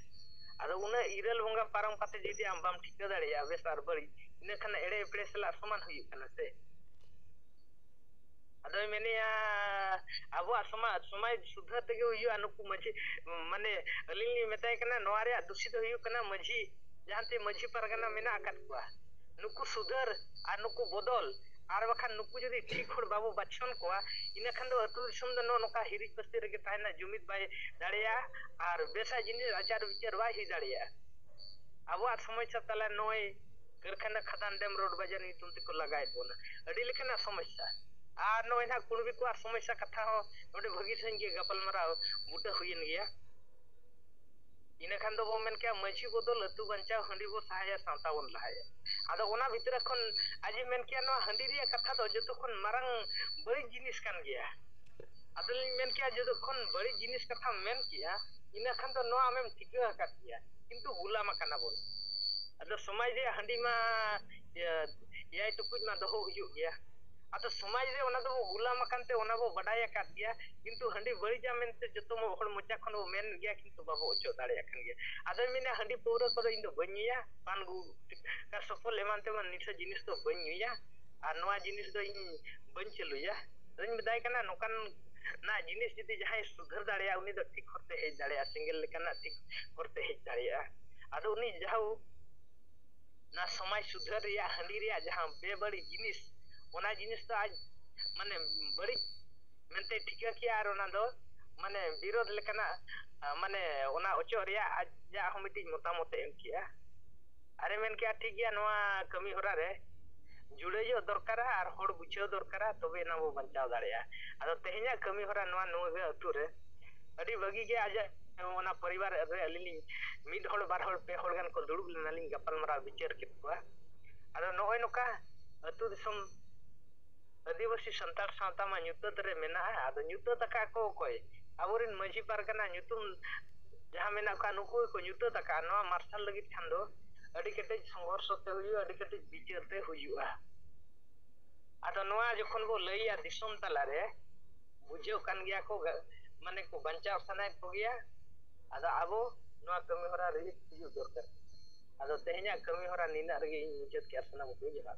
आदो उना इरल बंगा पारम काते जदी आम बाम ठीक दाड़िया बेस आर बड़ी इन खान एड़े एपड़े सला समान हुई कना से आदो मैंने अब समाज सुधर तक हुई अनुकु मझी माने अलिनी मेताय कना नोआ रे दूषित हुई कना मझी जहांते मझी परगना मेना आकत कुआ नुकु सुधर आ नुकु बदल आर बखान नुकु जदी ठीक होड़ बाबू बाछन कोआ इन खान दो अतु दिसम दो नोका हिरी कस्ती रे के तायना जुमित बाय दाड़िया आर बेसा जिनिस आचार विचार बाय ही दाड़िया अब समस्या तला नोय कारखाना खदान डेम रोड बाजार नी तुमते को लगाय बोना अडी लेखना समस्या आ नोय ना कुणबी को समस्या कथा हो नोडे भगी संगे गपल मरा बुटा हुयन गया इन खान दो बो मेन के मझी बदल अतु बंचा हंडी बो सहाया सावता बन लहाया आदो ओना भितर खन आजी मेन के नो हंडी रिया कथा दो जतो खन मारंग बड़ी जिनिस कान गया आदो मेन के जतो खन बड़ी जिनिस कथा मेन किया इन खान दो नो आमेम ठिका का किया किंतु गुलामा काना बोल आदो समाज रे हंडी मा याय टुकुज मा दहो हुयु गया आदो समाज रे ओना दो गुलामा कानते ओना बो बडाया का दिया किंतु हंडी बड़ी जा मेनते जतो मो होड़ मोचा खन वो मेन गया किंतु बाबो ओचो दाड़े खान गया आदो मिने हंडी पौरा को इन दो बनिया पान गु का सफल एमानते मन निस जिनिस तो बनिया आ नोआ जिनिस दो इन बन चलुया रन बदाय कना नोकान ना जिनिस जति जहां सुधर दाड़े उनी दो ठीक करते हे दाड़े सिंगल लेकना ठीक करते हे दाड़े आदो उनी जाऊ ना समाज सुधर रिया हंडी रिया जहां बेबड़ी जिनिस ओना जिनिस तो आज माने बड़ी मेनते ठिका किया और ओना दो माने विरोध लेकना माने ओना ओचो रिया आज जा हम मिटी मोतामत एम किया अरे मेन क्या ठीक गया नोआ कमी होरा रे जुड़ेजो दरकारा और हर बुझाव दरकारा तबे ना बो बंचाव दाड़ेया आदो तेहेना कमी हरा नवा नोवे अतु रे अडी बगी के आज ओना परिवार रे अलिली मिड हड़ बार हड़ पे हड़ गान को दुड़ुब लेनालिन गपाल मारा विचार केतवा आदो नोय नोका अतु दिसम आदिवासी संताल सावता मा ᱧᱩᱛᱟᱹᱛ रे मेना आदो ᱧᱩᱛᱟᱹᱛ का को कोय आबोरिन मझी पारगना ᱧᱩᱛᱩᱢ जहां मेना का नुको को ᱧᱩᱛᱟᱹᱛ का नवा मार्शल लगित खान दो अडी केटे संघर्ष ते हुयु अडी केटे विचार ते हुयुआ आदो नवा जखन बो लइया दिसम तला रे बुझेव कान गया को माने को बंचाव सनाय को गया आदो आबो नवा कमी हरा रे हिजु दरकार आदो तेहेना कमी हरा निना रे मुचत के असना मुको जहा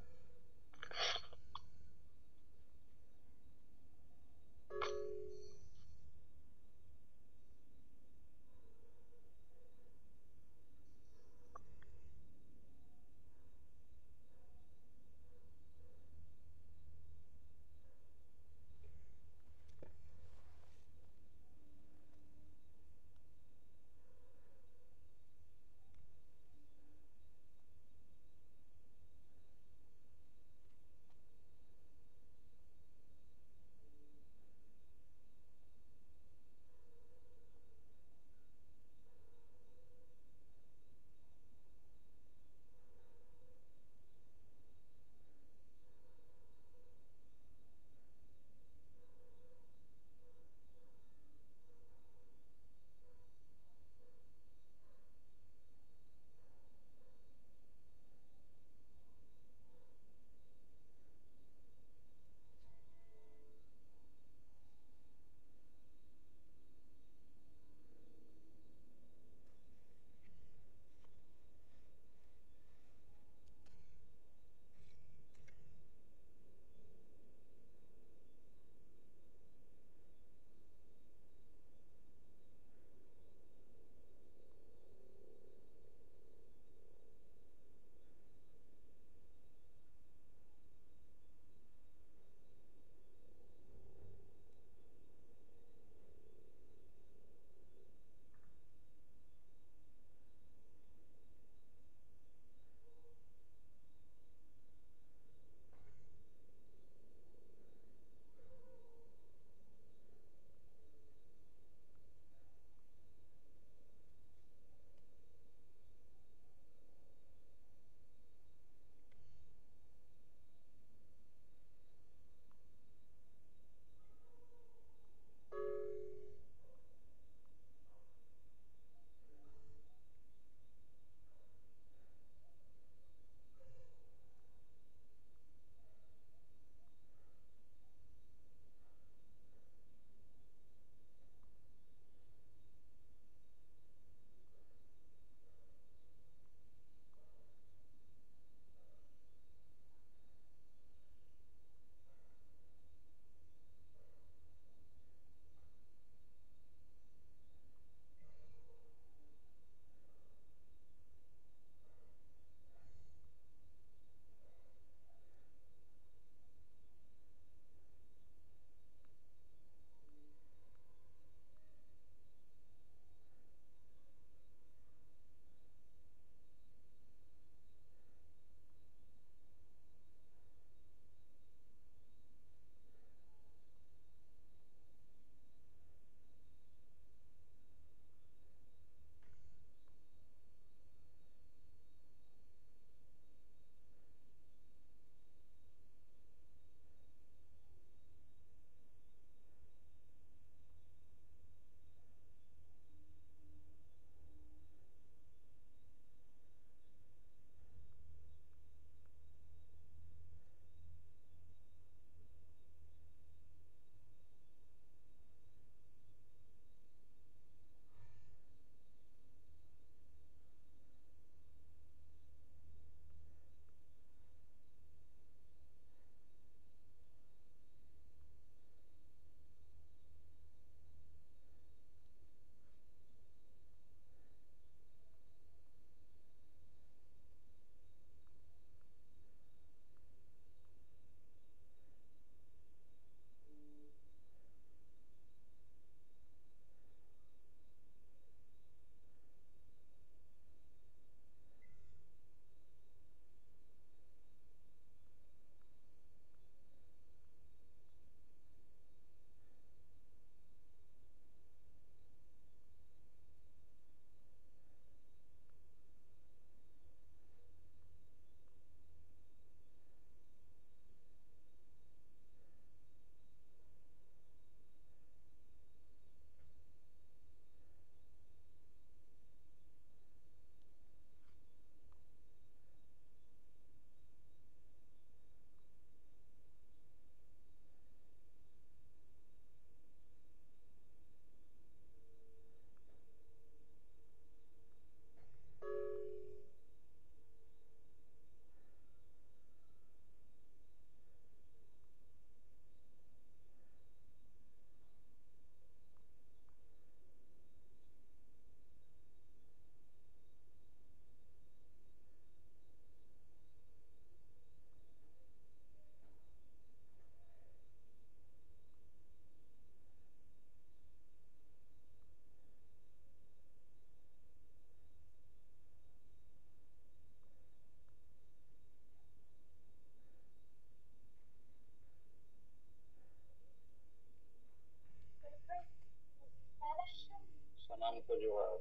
को जोहार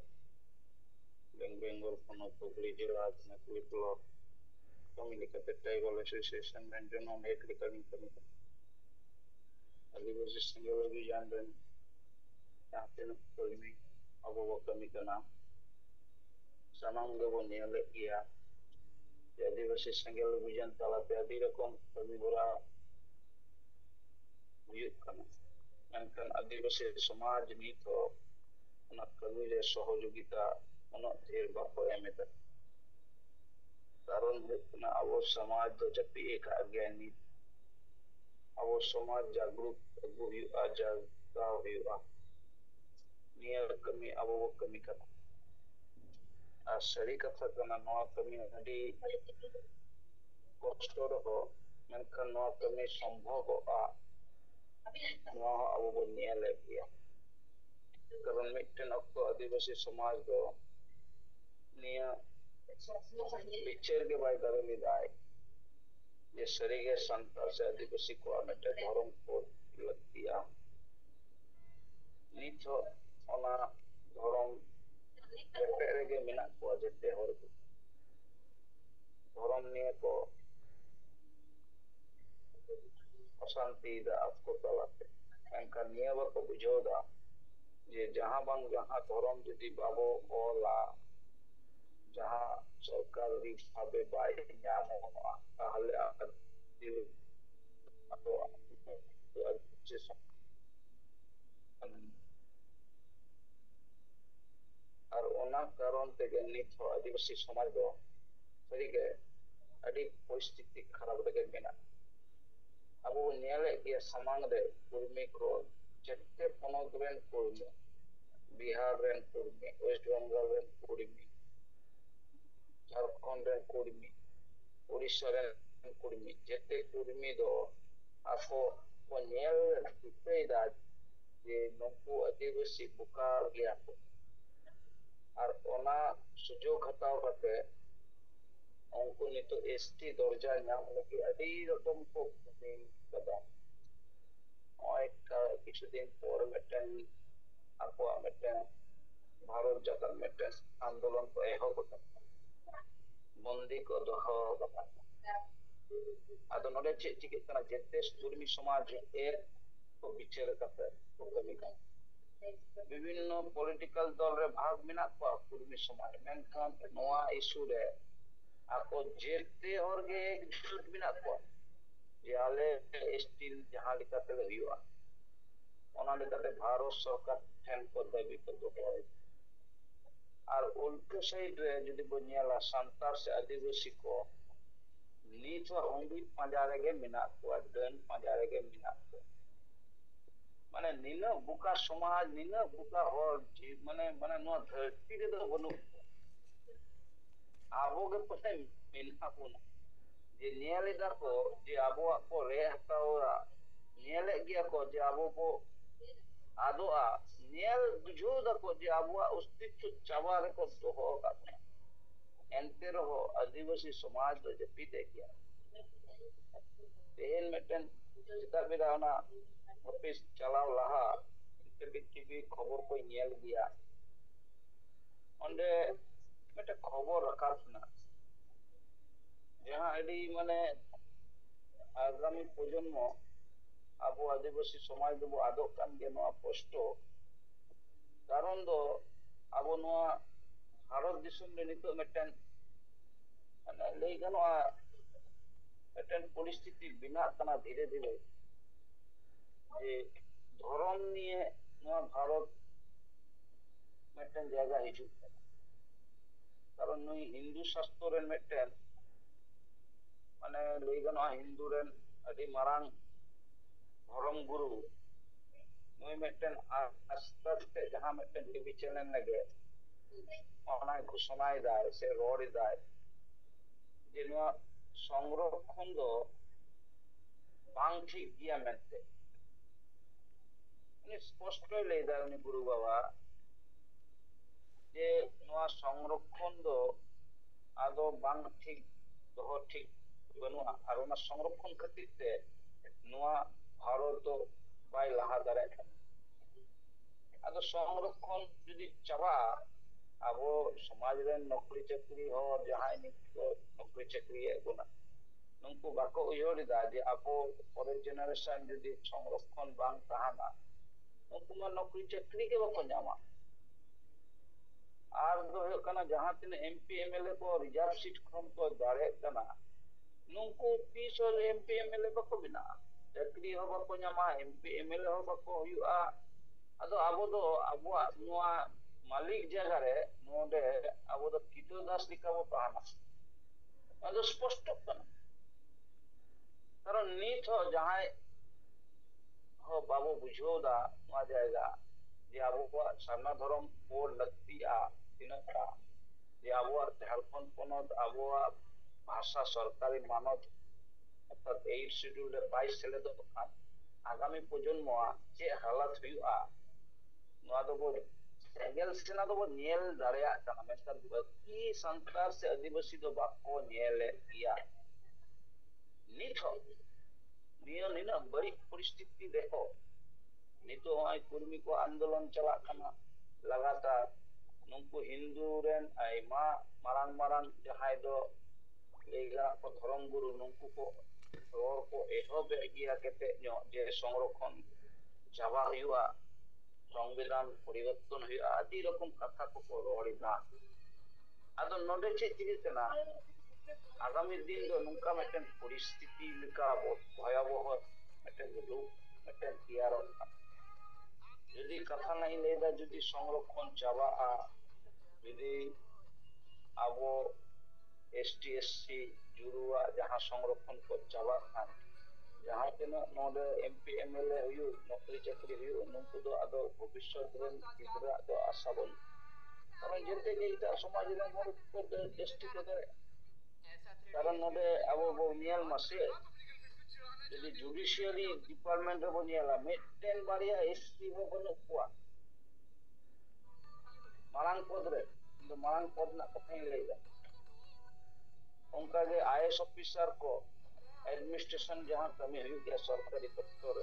Bengal ponot Hubli jela Nakli Block Communicated Tribal Association Regional Head Recurring Committee Adivasi Single Vision dan Captain Kulmi Abu Kami Kana Samang Gabon Yale Ia Adivasi Single Vision Tala Padi Rakom Kami Bura Yuk Kana Mengkan Adivasi Samaj Nito Anak kami le সহযোগিতা অনেক ঢের বাপো এমেতা কারণ না আবো সমাজ তো জপি এক অজ্ঞানী আবো সমাজ জাগরুক গুহি আজাগা হইবা নিয়ে কমি আবো কমি কানা আর সরি কথা কানা নয়া কমি আদি কষ্ট রহ মেনখান নয়া কমি সম্ভব নয়া আবো নিয়ে লাগিয়া কারণ মিটন অক্টো আদিবাসী সমাজ দো নিয়া पिक्चर के बारे में लिदाय ये शरीर के संतान से आदिवासी को आमेटे धर्म को लगतिया निचो ओना धर्म पेरे के मिना को जेते हर धर्म निये को अशांति दा आपको तलाते एंका नियम को बुझोदा जे जहां बंग जहां धर्म यदि बाबो ओला जहां सरकारी भावे बाय ᱧᱟᱢ তাহলে আর ওনা কারণ থেকে নিত আদিবাসী সমাজ দো সরিগে আদি পরিস্থিতি খারাপ থেকে মেনা আবু নেলে গিয়া সমাং রে কুর্মি ক্রো যেতে পনগ্রেন কুর্মি বিহার রেন কুর্মি ওয়েস্ট বেঙ্গল রেন কুর্মি झारखंड রেন কুর্মি উড়িষ্যা রেন কুর্মি যেতে কুর্মি দো ako ko nyel dipeda je nungku adivasi buka gya ko ar ona sujog hataw kate unku nito ST dorja nyam lagi adi rokom ko kada oy kichu din por meten ako meten bharat jagat meten andolon ko eho ko বন্দি को दोहो आदो नोडे चे चिकित कना जेते सुरमी समाज एक को बिचार करते को कमी का विभिन्न पॉलिटिकल दल रे भाग मिना को सुरमी समाज मेनखान नोआ इशू रे आको जेते और गे एक जुट मिना को जे आले स्टील जहां लिखाते हुआ ओना लिखाते भारत सरकार ठेन को दाबी को दोहो আর উল্টো সাইড রে যদি বনিয়ালা সান্তার সে আদিবাসী কো নিচ হংবি পাঁজারে গে মিনা কো দেন পাঁজারে গে মিনা কো মানে নিনা বুকা সমাজ নিনা বুকা হর মানে মানে নো ধরতি রে তো বনু আবো গে পতে মিনা কো যে নিয়ালে দেখো যে আবো কো রে হতাওরা নিয়ালে গিয়া কো যে আবো কো আদোয়া নিয়াল বুঝো দেখো যে আবুয়া অস্তিত্ব চাবা রেখো দোহ কাছে এনতে রহো আদিবাসী সমাজ দো জপি দেখিয়া তেহেন মেটেন চিতা বিরানা অফিস চালাও লাহা ইন্টারভিউ টিভি খবর কই নিয়াল গিয়া অন্ডে মেটে খবর রাখার না যাহা এডি মানে আগামী প্রজন্ম আবু আদিবাসী সমাজ দেব আদক কান গে নোয়া কষ্ট কারণ দো আবু নোয়া ভারত দিশম রে নিতো মেটেন মানে লই গানোয়া মেটেন পরিস্থিতি বিনা কানা ধীরে ধীরে যে ধর্ম নিয়ে নোয়া ভারত মেটেন জায়গা হিজুক কারণ নই হিন্দু শাস্ত্র রেন মেটেন মানে লই গানোয়া হিন্দু রেন আদি মারাং ধর্ম গুরু নই মেটেন আস্তে আস্তে जहां মেটেন টিভি চ্যানেল লাগে অনা ঘোষণায় দেয় সে রড দেয় যে নোয়া সংরক্ষণ দো বাং ঠিক গিয়া মেতে উনি স্পষ্ট লই দেয় উনি গুরু বাবা যে নোয়া সংরক্ষণ দো আদো বাং ঠিক দহ ঠিক বনুয়া আর ওনা সংরক্ষণ খাতির তে নোয়া ভারত বাই লাহা দাঁড়ায় ᱟᱫᱚ ᱥᱚᱝᱨᱚᱠᱷᱚᱱ ᱡᱩᱫᱤ ᱪᱟᱵᱟᱜᱼᱟ ᱟᱵᱚ ᱥᱚᱢᱟᱡ ᱨᱮᱱ ᱱᱚᱠᱨᱤ ᱪᱟᱹᱠᱨᱤ ᱦᱚᱲ ᱡᱟᱦᱟᱸᱭ ᱱᱤᱛ ᱠᱚ ᱱᱚᱠᱨᱤ ᱪᱟᱹᱠᱨᱤᱭᱮᱫ ᱵᱚᱱᱟ ᱱᱩᱠᱩ ᱵᱟᱠᱚ ᱩᱭᱦᱟᱹᱨᱮᱫᱟ ᱡᱮ ᱟᱵᱚ ᱯᱚᱨᱮᱨ ᱡᱮᱱᱟᱨᱮᱥᱚᱱ ᱡᱩᱫᱤ ᱥᱚᱝᱨᱚᱠᱷᱚᱱ ᱵᱟᱝ ᱛᱟᱦᱮᱱᱟ ᱩᱱᱠᱩ ᱢᱟ ᱱᱚᱠᱨᱤ ᱪᱟᱹᱠᱨᱤ ᱜᱮ ᱵᱟᱠᱚ ᱧᱟᱢᱟ ᱟᱨ ᱫᱚ ᱦᱩᱭᱩᱜ ᱠᱟᱱᱟ ᱡᱟᱦᱟᱸ ᱛᱤᱱᱟᱹᱜ ᱮᱢᱯᱤ ᱮᱢᱮᱞᱮ ᱠᱚ ᱨᱤᱡᱟᱨᱵᱷ ᱥᱤᱴ ᱠᱷᱚᱱ ᱠᱚ ᱫᱟᱲᱮᱜ ᱠᱟᱱᱟ ᱱᱩᱠᱩ ᱛᱤᱥ ᱦᱚᱸ ᱮᱢᱯᱤ ᱮᱢᱮᱞᱮ ᱵᱟᱠᱚ ᱵᱮᱱᱟᱜᱼᱟ ᱪᱟᱹᱠᱨᱤ ᱦᱚᱸ ᱵᱟᱠᱚ ᱧᱟᱢᱟ ᱮᱢᱯᱤ ᱮᱢᱮᱞᱮ ᱦᱚᱸ ᱵᱟᱠᱚ ᱦᱩᱭᱩᱜᱼᱟ ᱟᱫᱚ ᱟᱵᱚ ᱫᱚ ᱟᱵᱚᱣᱟᱜ ᱱᱚᱣᱟ ᱢᱟलिᱠ ᱡᱟᱭᱜᱟ ᱨᱮ ᱱᱚᱰᱮ ᱟᱵᱚ ᱫᱚ ᱠᱤᱛᱟᱹᱫᱟᱥ ᱞᱮᱠᱟ ᱵᱚ ᱛᱟᱦᱮᱱᱟ ᱟᱫᱚ ᱥᱯᱚᱥᱴᱚᱜ ᱠᱟᱱᱟ ᱠᱟᱨᱚᱱ ᱱᱤᱛ ᱦᱚᱸ ᱡᱟᱦᱟᱸᱭ ᱦᱚᱸ ᱵᱟᱵᱚ ᱵᱩᱡᱷᱟᱹᱣ ᱫᱟ ᱱᱚᱣᱟ ᱡᱟᱭᱜᱟ ᱡᱮ ᱟᱵᱚᱣᱟᱜ ᱥᱟᱨᱱᱟ ᱫᱷᱚᱨᱚᱢ ᱠᱳᱰ ᱞᱟᱹᱠᱛᱤᱜᱼᱟ ᱛᱤᱱᱟᱹᱜ ᱴᱟ ᱡᱮ ᱟᱵᱚᱣᱟᱜ ᱡᱷᱟᱲᱠᱷᱚᱸᱰ ᱯᱚᱱᱚᱛ ᱟᱵᱚᱣᱟᱜ ᱵᱷᱟষᱟ ᱥᱚᱨᱠᱟরি মানত অর্থাৎ 8 শিডিউলে 22 ᱥᱮᱞᱮᱫᱚᱜ ᱠᱷᱟᱱ আগামী প্রজন্মᱟᱜ ᱪᱮᱫ হালাত ᱦᱩᱭᱩᱜᱼᱟ ᱱᱚᱣᱟ ᱫᱚ ᱵᱚ ᱥᱮᱸᱜᱮᱞ ᱥᱮᱱᱟ ᱫᱚ ᱵᱚ ᱧᱮᱞ ᱫᱟᱲᱮᱭᱟᱜ ᱠᱟᱱᱟ ᱢᱮᱱᱠᱷᱟᱱ ᱵᱟᱹᱠᱤ ᱥᱟᱱᱛᱟᱲ ᱥᱮ ᱟᱹᱫᱤᱵᱟᱹᱥᱤ ᱫᱚ ᱵᱟᱠᱚ ᱧᱮᱞᱮᱫ ᱜᱮᱭᱟ ᱱᱤᱛ ᱦᱚᱸ ᱱᱤᱭᱟᱹ ᱱᱤᱱᱟᱹᱜ ᱵᱟᱹᱲᱤᱡ ᱯᱚরিস্থিতি দেখো ᱱᱤᱛᱚᱜ ᱦᱚᱸᱜᱼᱚᱭ ᱠᱚᱨᱢᱤ ᱠᱚ ᱟᱱᱫᱳᱞᱚᱱ ᱪᱟᱞᱟᱜ ᱠᱟᱱᱟ লাগাতার ᱱᱩᱠᱩ ᱦᱤᱱᱫᱩ ᱨᱮᱱ ᱟᱭᱢᱟ ᱢᱟᱨᱟᱝ ᱢᱟᱨᱟᱝ ᱡᱟᱦᱟᱸᱭ ᱫᱚ ᱞᱟᱹᱭ ᱜᱟᱱᱚᱜ ᱠᱚ ᱫᱷᱚᱨᱚᱢ ᱜᱩᱨᱩ ᱱᱩᱠᱩ ᱠᱚ ᱨᱚᱲ ᱠᱚ ᱮᱦᱚᱵᱮᱫ ᱜᱮᱭᱟ ᱠᱮᱴᱮᱡ ᱧᱚᱜ ᱡᱮ ᱥᱚᱝᱨᱚᱠᱷᱚᱱ ᱪᱟᱵᱟ ᱦᱩᱭᱩᱜᱼᱟ সংবিধান পরিবর্তন হইয়া আদি রকম কথা কো রড়িনা আদো নডে চে চিকিস না আগামী দিন দো নুকা মিটেন পরিস্থিতি লেকা ভয়াবহ মিটেন রূপ মিটেন তিয়ারো যদি কথা নাই লেদা যদি সংরক্ষণ চাবাআ যদি আবো এসটি এসসি জুরুয়া যাহা সংরক্ষণ কো চাবা খান जहाँ तीना नोडे एमपी एमएलए हुयु नौकरी चाकरी हुयु नुकु दो आदो भविष्यत रेन गिदरा दो आशा बन कारण जेते जेता समाज रेन हर को दृष्टि को दे कारण नोडे आबो बो नियल मासे यदि जुडिशियरी डिपार्टमेंट रे बो नियला मिटेन बारिया एसपी बो बनु कुआ मारांग पद रे किंतु मारांग पद ना कथाई लेगा उनका जे आईएएस ऑफिसर को एडमिनिस्ट्रेशन जहाँ कमी हुई गया सरकारी दफ्तर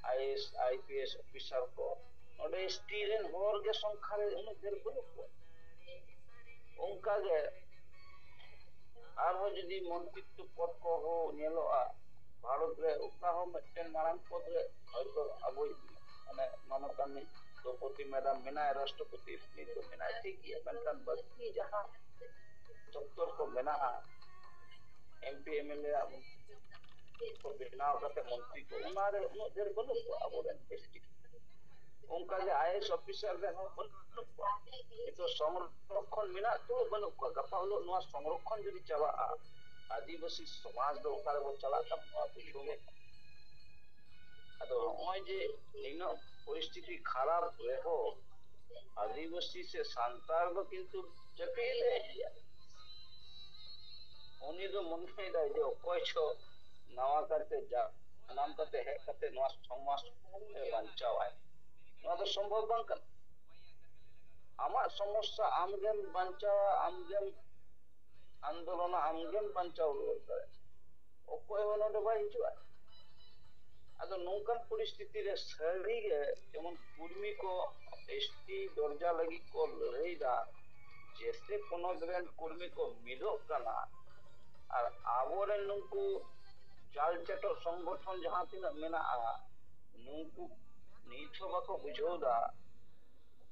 आईएएस आईपीएस ऑफिसर को नोडे स्टीरेन होर के संख्या रे उन देर बनु को उनका जे आरो जदी मंत्रित्व पद को हो नेलोआ भारत रे उका हो मिटेन मारांग पद रे हयतो अबो माने मानवतानी द्रौपदी मैडम मेना राष्ट्रपति नि तो मेना ठीक है मनकन बाकी जहाँ दफ्तर को मेना एमपी एमएलए को बेनाव करते मंत्री को उनारे उन देर बनु को अब डिस्ट्रिक्ट उनका जे आईएएस ऑफिसर रे हो बनु को तो संरक्षण मेना तो बनु को गपा हलो नवा संरक्षण जदी चाबा आदिवासी समाज दो उकारे बो चला का बुझो में अदो होय जे निनो परिस्थिति खराब रहो आदिवासी से सांतार दो किंतु जपेले उनी दो मन में दा जे कोय छो नवा करते जा नाम करते है करते नवा समाज बचाव है नवा तो संभव बंग कर आमा समस्या आमगेम बचाव आमगेम आंदोलन आमगेम बचाव करे ओकोय होनो दो बाई हिजुआ अदो नौकन परिस्थिति रे सरी गे जेमन कुर्मी को एसटी दर्जा लगी को लड़ाईदा जैसे कोनो द्रेन कुर्मी को मिलो कना और आबोरे नुकु जाल चटो संगठन जहाँ तीन मेना नुकु नीचो बाको बुझोदा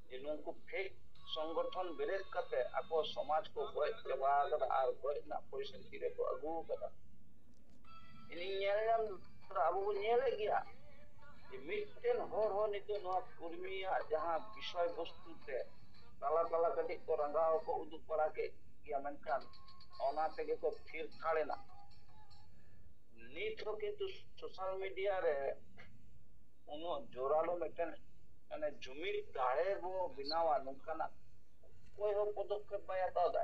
जे नुकु फेक संगठन बेरेद करते आको समाज को गय चबा कर आर गय ना परिस्थिति रे को अगु कदा इनी नेलम आबो नेले गया जे मिटेन होर हो नितो नो कुर्मिया जहाँ विषय वस्तु ते ताला ताला कटी को रंगाव को उदु परा के गया मनखान ओना तेगे को फिर थाले ना नीत हो किंतु सोशल मीडिया रे उनो जोरालो मिटेन माने जुमिर दाड़े बो बिनावा नुकाना कोई हो पदक्षेप बाया दादा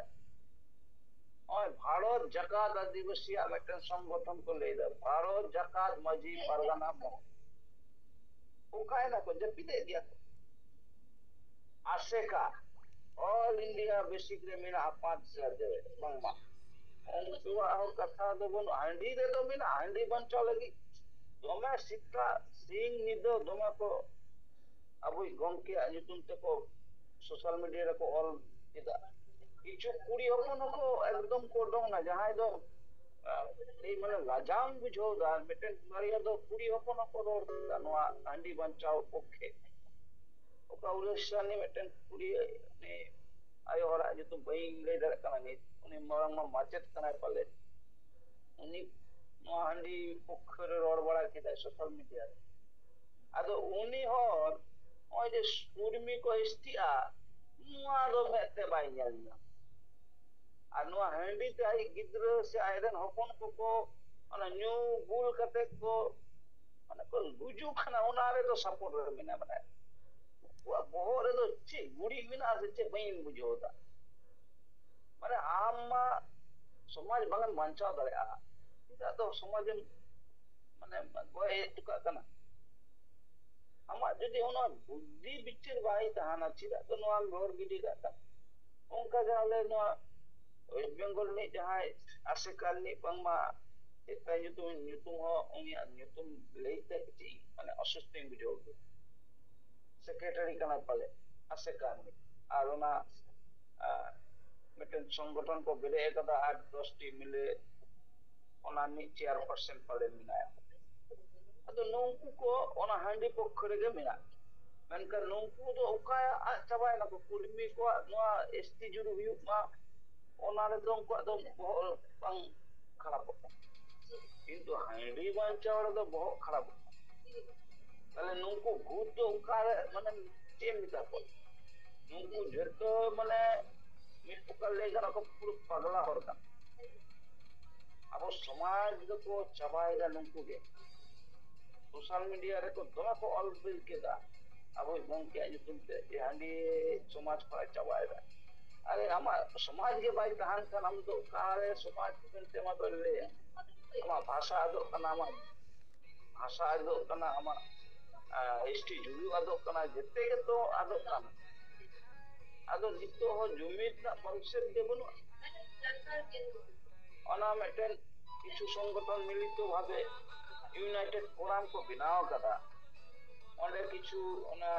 और भारत जाकात आदिवासी मिटेन संगठन को ले दे भारत जाकात मजी परगना मो उकाय ना को जब दे दिया आसेका ऑल इंडिया बेसिक रे मेना 5000 देवे बंगमा उनको और कथा दो बन हांडी दे दो मेना हांडी बंचो लगी दोमे सिक्का सिंग निदो दोमे को ᱟᱵᱚᱭ ᱜᱚᱢᱠᱮᱭᱟᱜ ᱧᱩᱛᱩᱢ ᱛᱮᱠᱚ ᱥᱳᱥᱟᱞ ᱢᱤᱰᱤᱭᱟ ᱨᱮᱠᱚ ᱚᱞ ᱠᱮᱫᱟ ᱠᱤᱪᱷᱩ ᱠᱩᱲᱤ ᱦᱚᱯᱚᱱ ᱦᱚᱸᱠᱚ ᱮᱠᱫᱚᱢ ᱠᱚ ᱩᱰᱩᱝᱱᱟ ᱡᱟᱦᱟᱸᱭ ᱫᱚ এই মানে লাজাম বুঝাও দা মিটেন বাড়িয়া দো কুড়ি হপন হপন রোড দা নোয়া হান্ডি বাঞ্চাও পক্ষে ওকা উড়িষ্যানি মিটেন কুড়ি নে আyo হরা যেহেতু বইং লই দাঁড়ায় কানা নি উনি মারাং মা মাচেত কানায় পালে উনি নোয়া হান্ডি পক্ষে রোড বাড়া কেদা সোশ্যাল মিডিয়া আদো উনি হর ওই যে সুরমি কো ইস্তিয়া নোয়া দো মেতে বাই ñel না আর নোয়া হান্ডি তে আই গিদ্রা সে আইরেন হপন কো ᱚᱱᱟ ᱧᱩ ᱵᱩᱞ ᱠᱟᱛᱮ ᱠᱚ ᱢᱟᱱᱮ ᱠᱚ ᱜᱩᱡᱩᱜ ᱠᱟᱱᱟ ᱚᱱᱟ ᱨᱮᱫᱚ ᱥᱟᱯᱳᱨᱴ ᱨᱮ ᱢᱮᱱᱟᱜᱼᱟ ᱢᱟᱱᱮ ᱵᱚᱦᱚᱜ ᱨᱮᱫᱚ ᱪᱮᱫ ᱜᱩᱲᱤ ᱢᱮᱱᱟᱜᱼᱟ ᱥᱮ ᱪᱮᱫ ᱵᱟᱹᱧ ᱵᱩᱡᱷᱟᱹᱣ ᱮᱫᱟ ᱢᱟᱱᱮ ᱟᱢ ᱢᱟ ᱥᱚᱢᱟᱡᱽ ᱵᱟᱝᱮᱢ ᱵᱟᱧᱪᱟᱣ ᱫᱟᱲᱮᱭᱟᱜᱼᱟ ᱪᱮᱫᱟᱜ ᱫᱚ ᱥᱚᱢᱟᱡᱽᱮᱢ ᱢᱟᱱᱮ ᱜᱚᱡ ᱦᱚᱴᱚ ᱠᱟᱜ ᱠᱟᱱᱟ ᱟᱢᱟᱜ ᱡᱩᱫᱤ ᱚᱱᱟ ᱵᱩᱫᱽᱫᱷᱤ ᱵᱤᱪᱟᱹᱨ ᱵᱟᱭ ᱛᱟᱦᱮᱱᱟ ᱪᱮᱫᱟᱜ ᱫᱚ ᱱᱚᱣᱟᱢ ᱨᱚᱲ ᱜᱤᱰᱤ ᱠᱟᱜ ᱠᱟᱱᱟ ᱚᱱᱠᱟ ᱜᱮ ᱟᱞᱮ ᱱᱚᱣᱟ ᱳᱭᱮᱥᱴ ᱵᱮᱝᱜᱚᱞ ᱨᱤᱱᱤᱡ ᱡᱟᱦᱟᱸᱭ ᱟᱥᱮᱠᱟ ᱨᱤᱱᱤᱡ ᱵᱟᱝᱢᱟ ᱪᱮᱫ ᱧᱩᱛᱩᱢ ᱦᱚᱸ ᱩᱱᱤᱭᱟᱜ ᱧᱩᱛᱩᱢ ᱞᱟᱹᱭᱛᱮ ᱠᱟᱹᱴᱤᱡ ᱢᱟᱱᱮ ᱚᱥᱩᱥᱛᱤᱧ ᱵᱩᱡᱷᱟᱹᱣ ᱠᱮᱫᱟ সেক্রেটারি কানা পালে আশেকা আর ওনা মিটেন সংগঠন को বেড়ে একদা 8-10টি মিলে ওনা নি চেয়ারপারসন পালে মিনায়া আদো নংকু কো ওনা হান্ডি পক্ষ রেগে মিনা মেনকার নংকু দো ওকা আ চাবায় না কো কুলমি কো নোয়া এসটি জুরু হুᱭᱩᱜ ᱢᱟ ওনা রে দো ᱩᱱᱠᱩᱣᱟᱜ ᱫᱚ ᱵᱚᱦᱚᱜ ᱵᱟᱝ ᱠᱷᱟᱨᱟᱯᱚᱜ কিন্তু হান্ডি বাঞ্চাও রে ᱫᱚ ᱵᱚᱦᱚᱜ ᱠᱷᱟᱨᱟᱯᱚᱜ তাহলে নুঙ্কু ভূত তো ওকারে মানে ᱪᱮᱫ ᱢᱮᱛᱟ ᱠᱚ নুঙ্কু ᱡᱷᱚᱛᱚ ᱢᱟᱱᱮ ᱢᱤᱫ ᱯᱚᱠᱟ ᱞᱟᱹᱭ ᱜᱟᱱᱚᱜ ᱠᱚ ᱯᱩᱨᱟᱹ ᱯᱟᱜᱽᱞᱟ ᱦᱚᱲ ᱠᱟᱱᱟ ᱟᱵᱚ ᱥᱚᱢᱟᱡᱽ ᱫᱚᱠᱚ ᱪᱟᱵᱟᱭᱮᱫᱟ ᱱᱩᱝᱠᱩ ᱜᱮ ᱥᱳᱥᱟᱞ ᱢᱤᱰᱤᱭᱟ ᱨᱮᱠᱚ ᱫᱚᱢᱮ ᱠᱚ ᱚᱞ ᱵᱤᱞ ᱠᱮᱫᱟ ᱟᱵᱚ ᱜᱚᱢᱠᱮᱭᱟᱜ ᱧᱩᱛᱩᱢ ᱛᱮ ᱡᱮ ᱦᱟᱺᱰᱤ ᱥᱚᱢᱟᱡᱽ ᱠᱷᱚᱱᱟᱜ ᱪᱟᱵᱟᱭᱮᱫᱟ আরে আমার সমাজ গে বাই তাহান কান আম দো কারে সমাজ মেনতে মা তো লে আমার ভাষা আদো কানা আমার ভাষা আদো কানা আমার এসটি জুলু আদো কানা যেতে গে তো আদো কানা আদো নিতো হ জুমিত না কনসেপ্ট গে বনু অনা মেটেন কিছু সংগঠন মিলিত ভাবে ইউনাইটেড ফোরাম কো বিনাও কাদা অনেক কিছু ওনা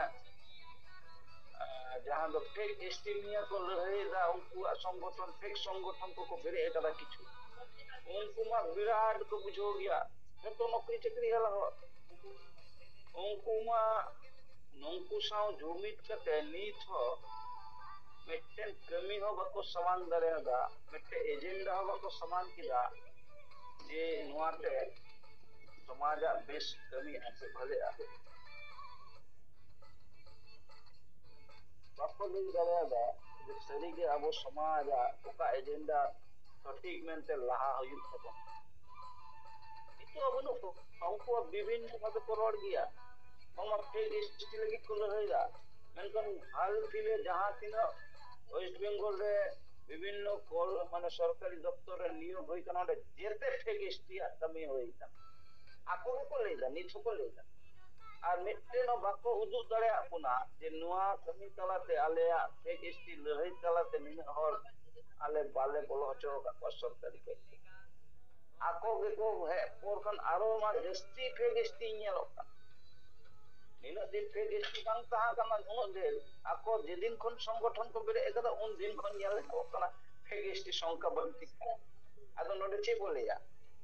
जहां दो फेक एस्टिमिया को लड़ाईदा उनकुआ संगठन फेक संगठन को बेरे एकदा किछु उनको मा विराट को बुझो गया तो नौकरी चाकरी हला हो उनको मा नंकु साव जुमित कते नीत हो मिटन कमी हो बको समान दरेदा मिटे एजेंडा हो बको समान किदा जे नोआते समाजा बेस कमी आसे भले आ बापो लई दरेदा जे सरी के अब समाजा ओका एजेंडा सटीक मेनते लाहा हुयुग तबो itu abunu ko हमको विभिन्न भाবে को रोड गया हम फेक एसटी लगी को लहैदा मेनकन हाल फिले जहां तिना वेस्ट बेंगल रे विभिन्न कल माने सरकारी दफ्तर रे नियोग होई कना जेते फेक एसटी कमी होई ता ako ko leida nit ko leida আর মিট্টেন বাক্য উদুগ দাঁড়ে আপনা যে নোয়া কমি তালাতে আলেয়া ফেক এসটি লড়াই তালাতে নিনে হর আলে বালে বলো হচো কা সরকারি কে ako ge ko he porkan aro ma jasti fake esti nyelok nina din fake esti bang taha kana uno de ako jedin kon সংগঠন ko bere ekada un din kon nyel ko kana fake esti সংখ্যা banti ado node che bole ya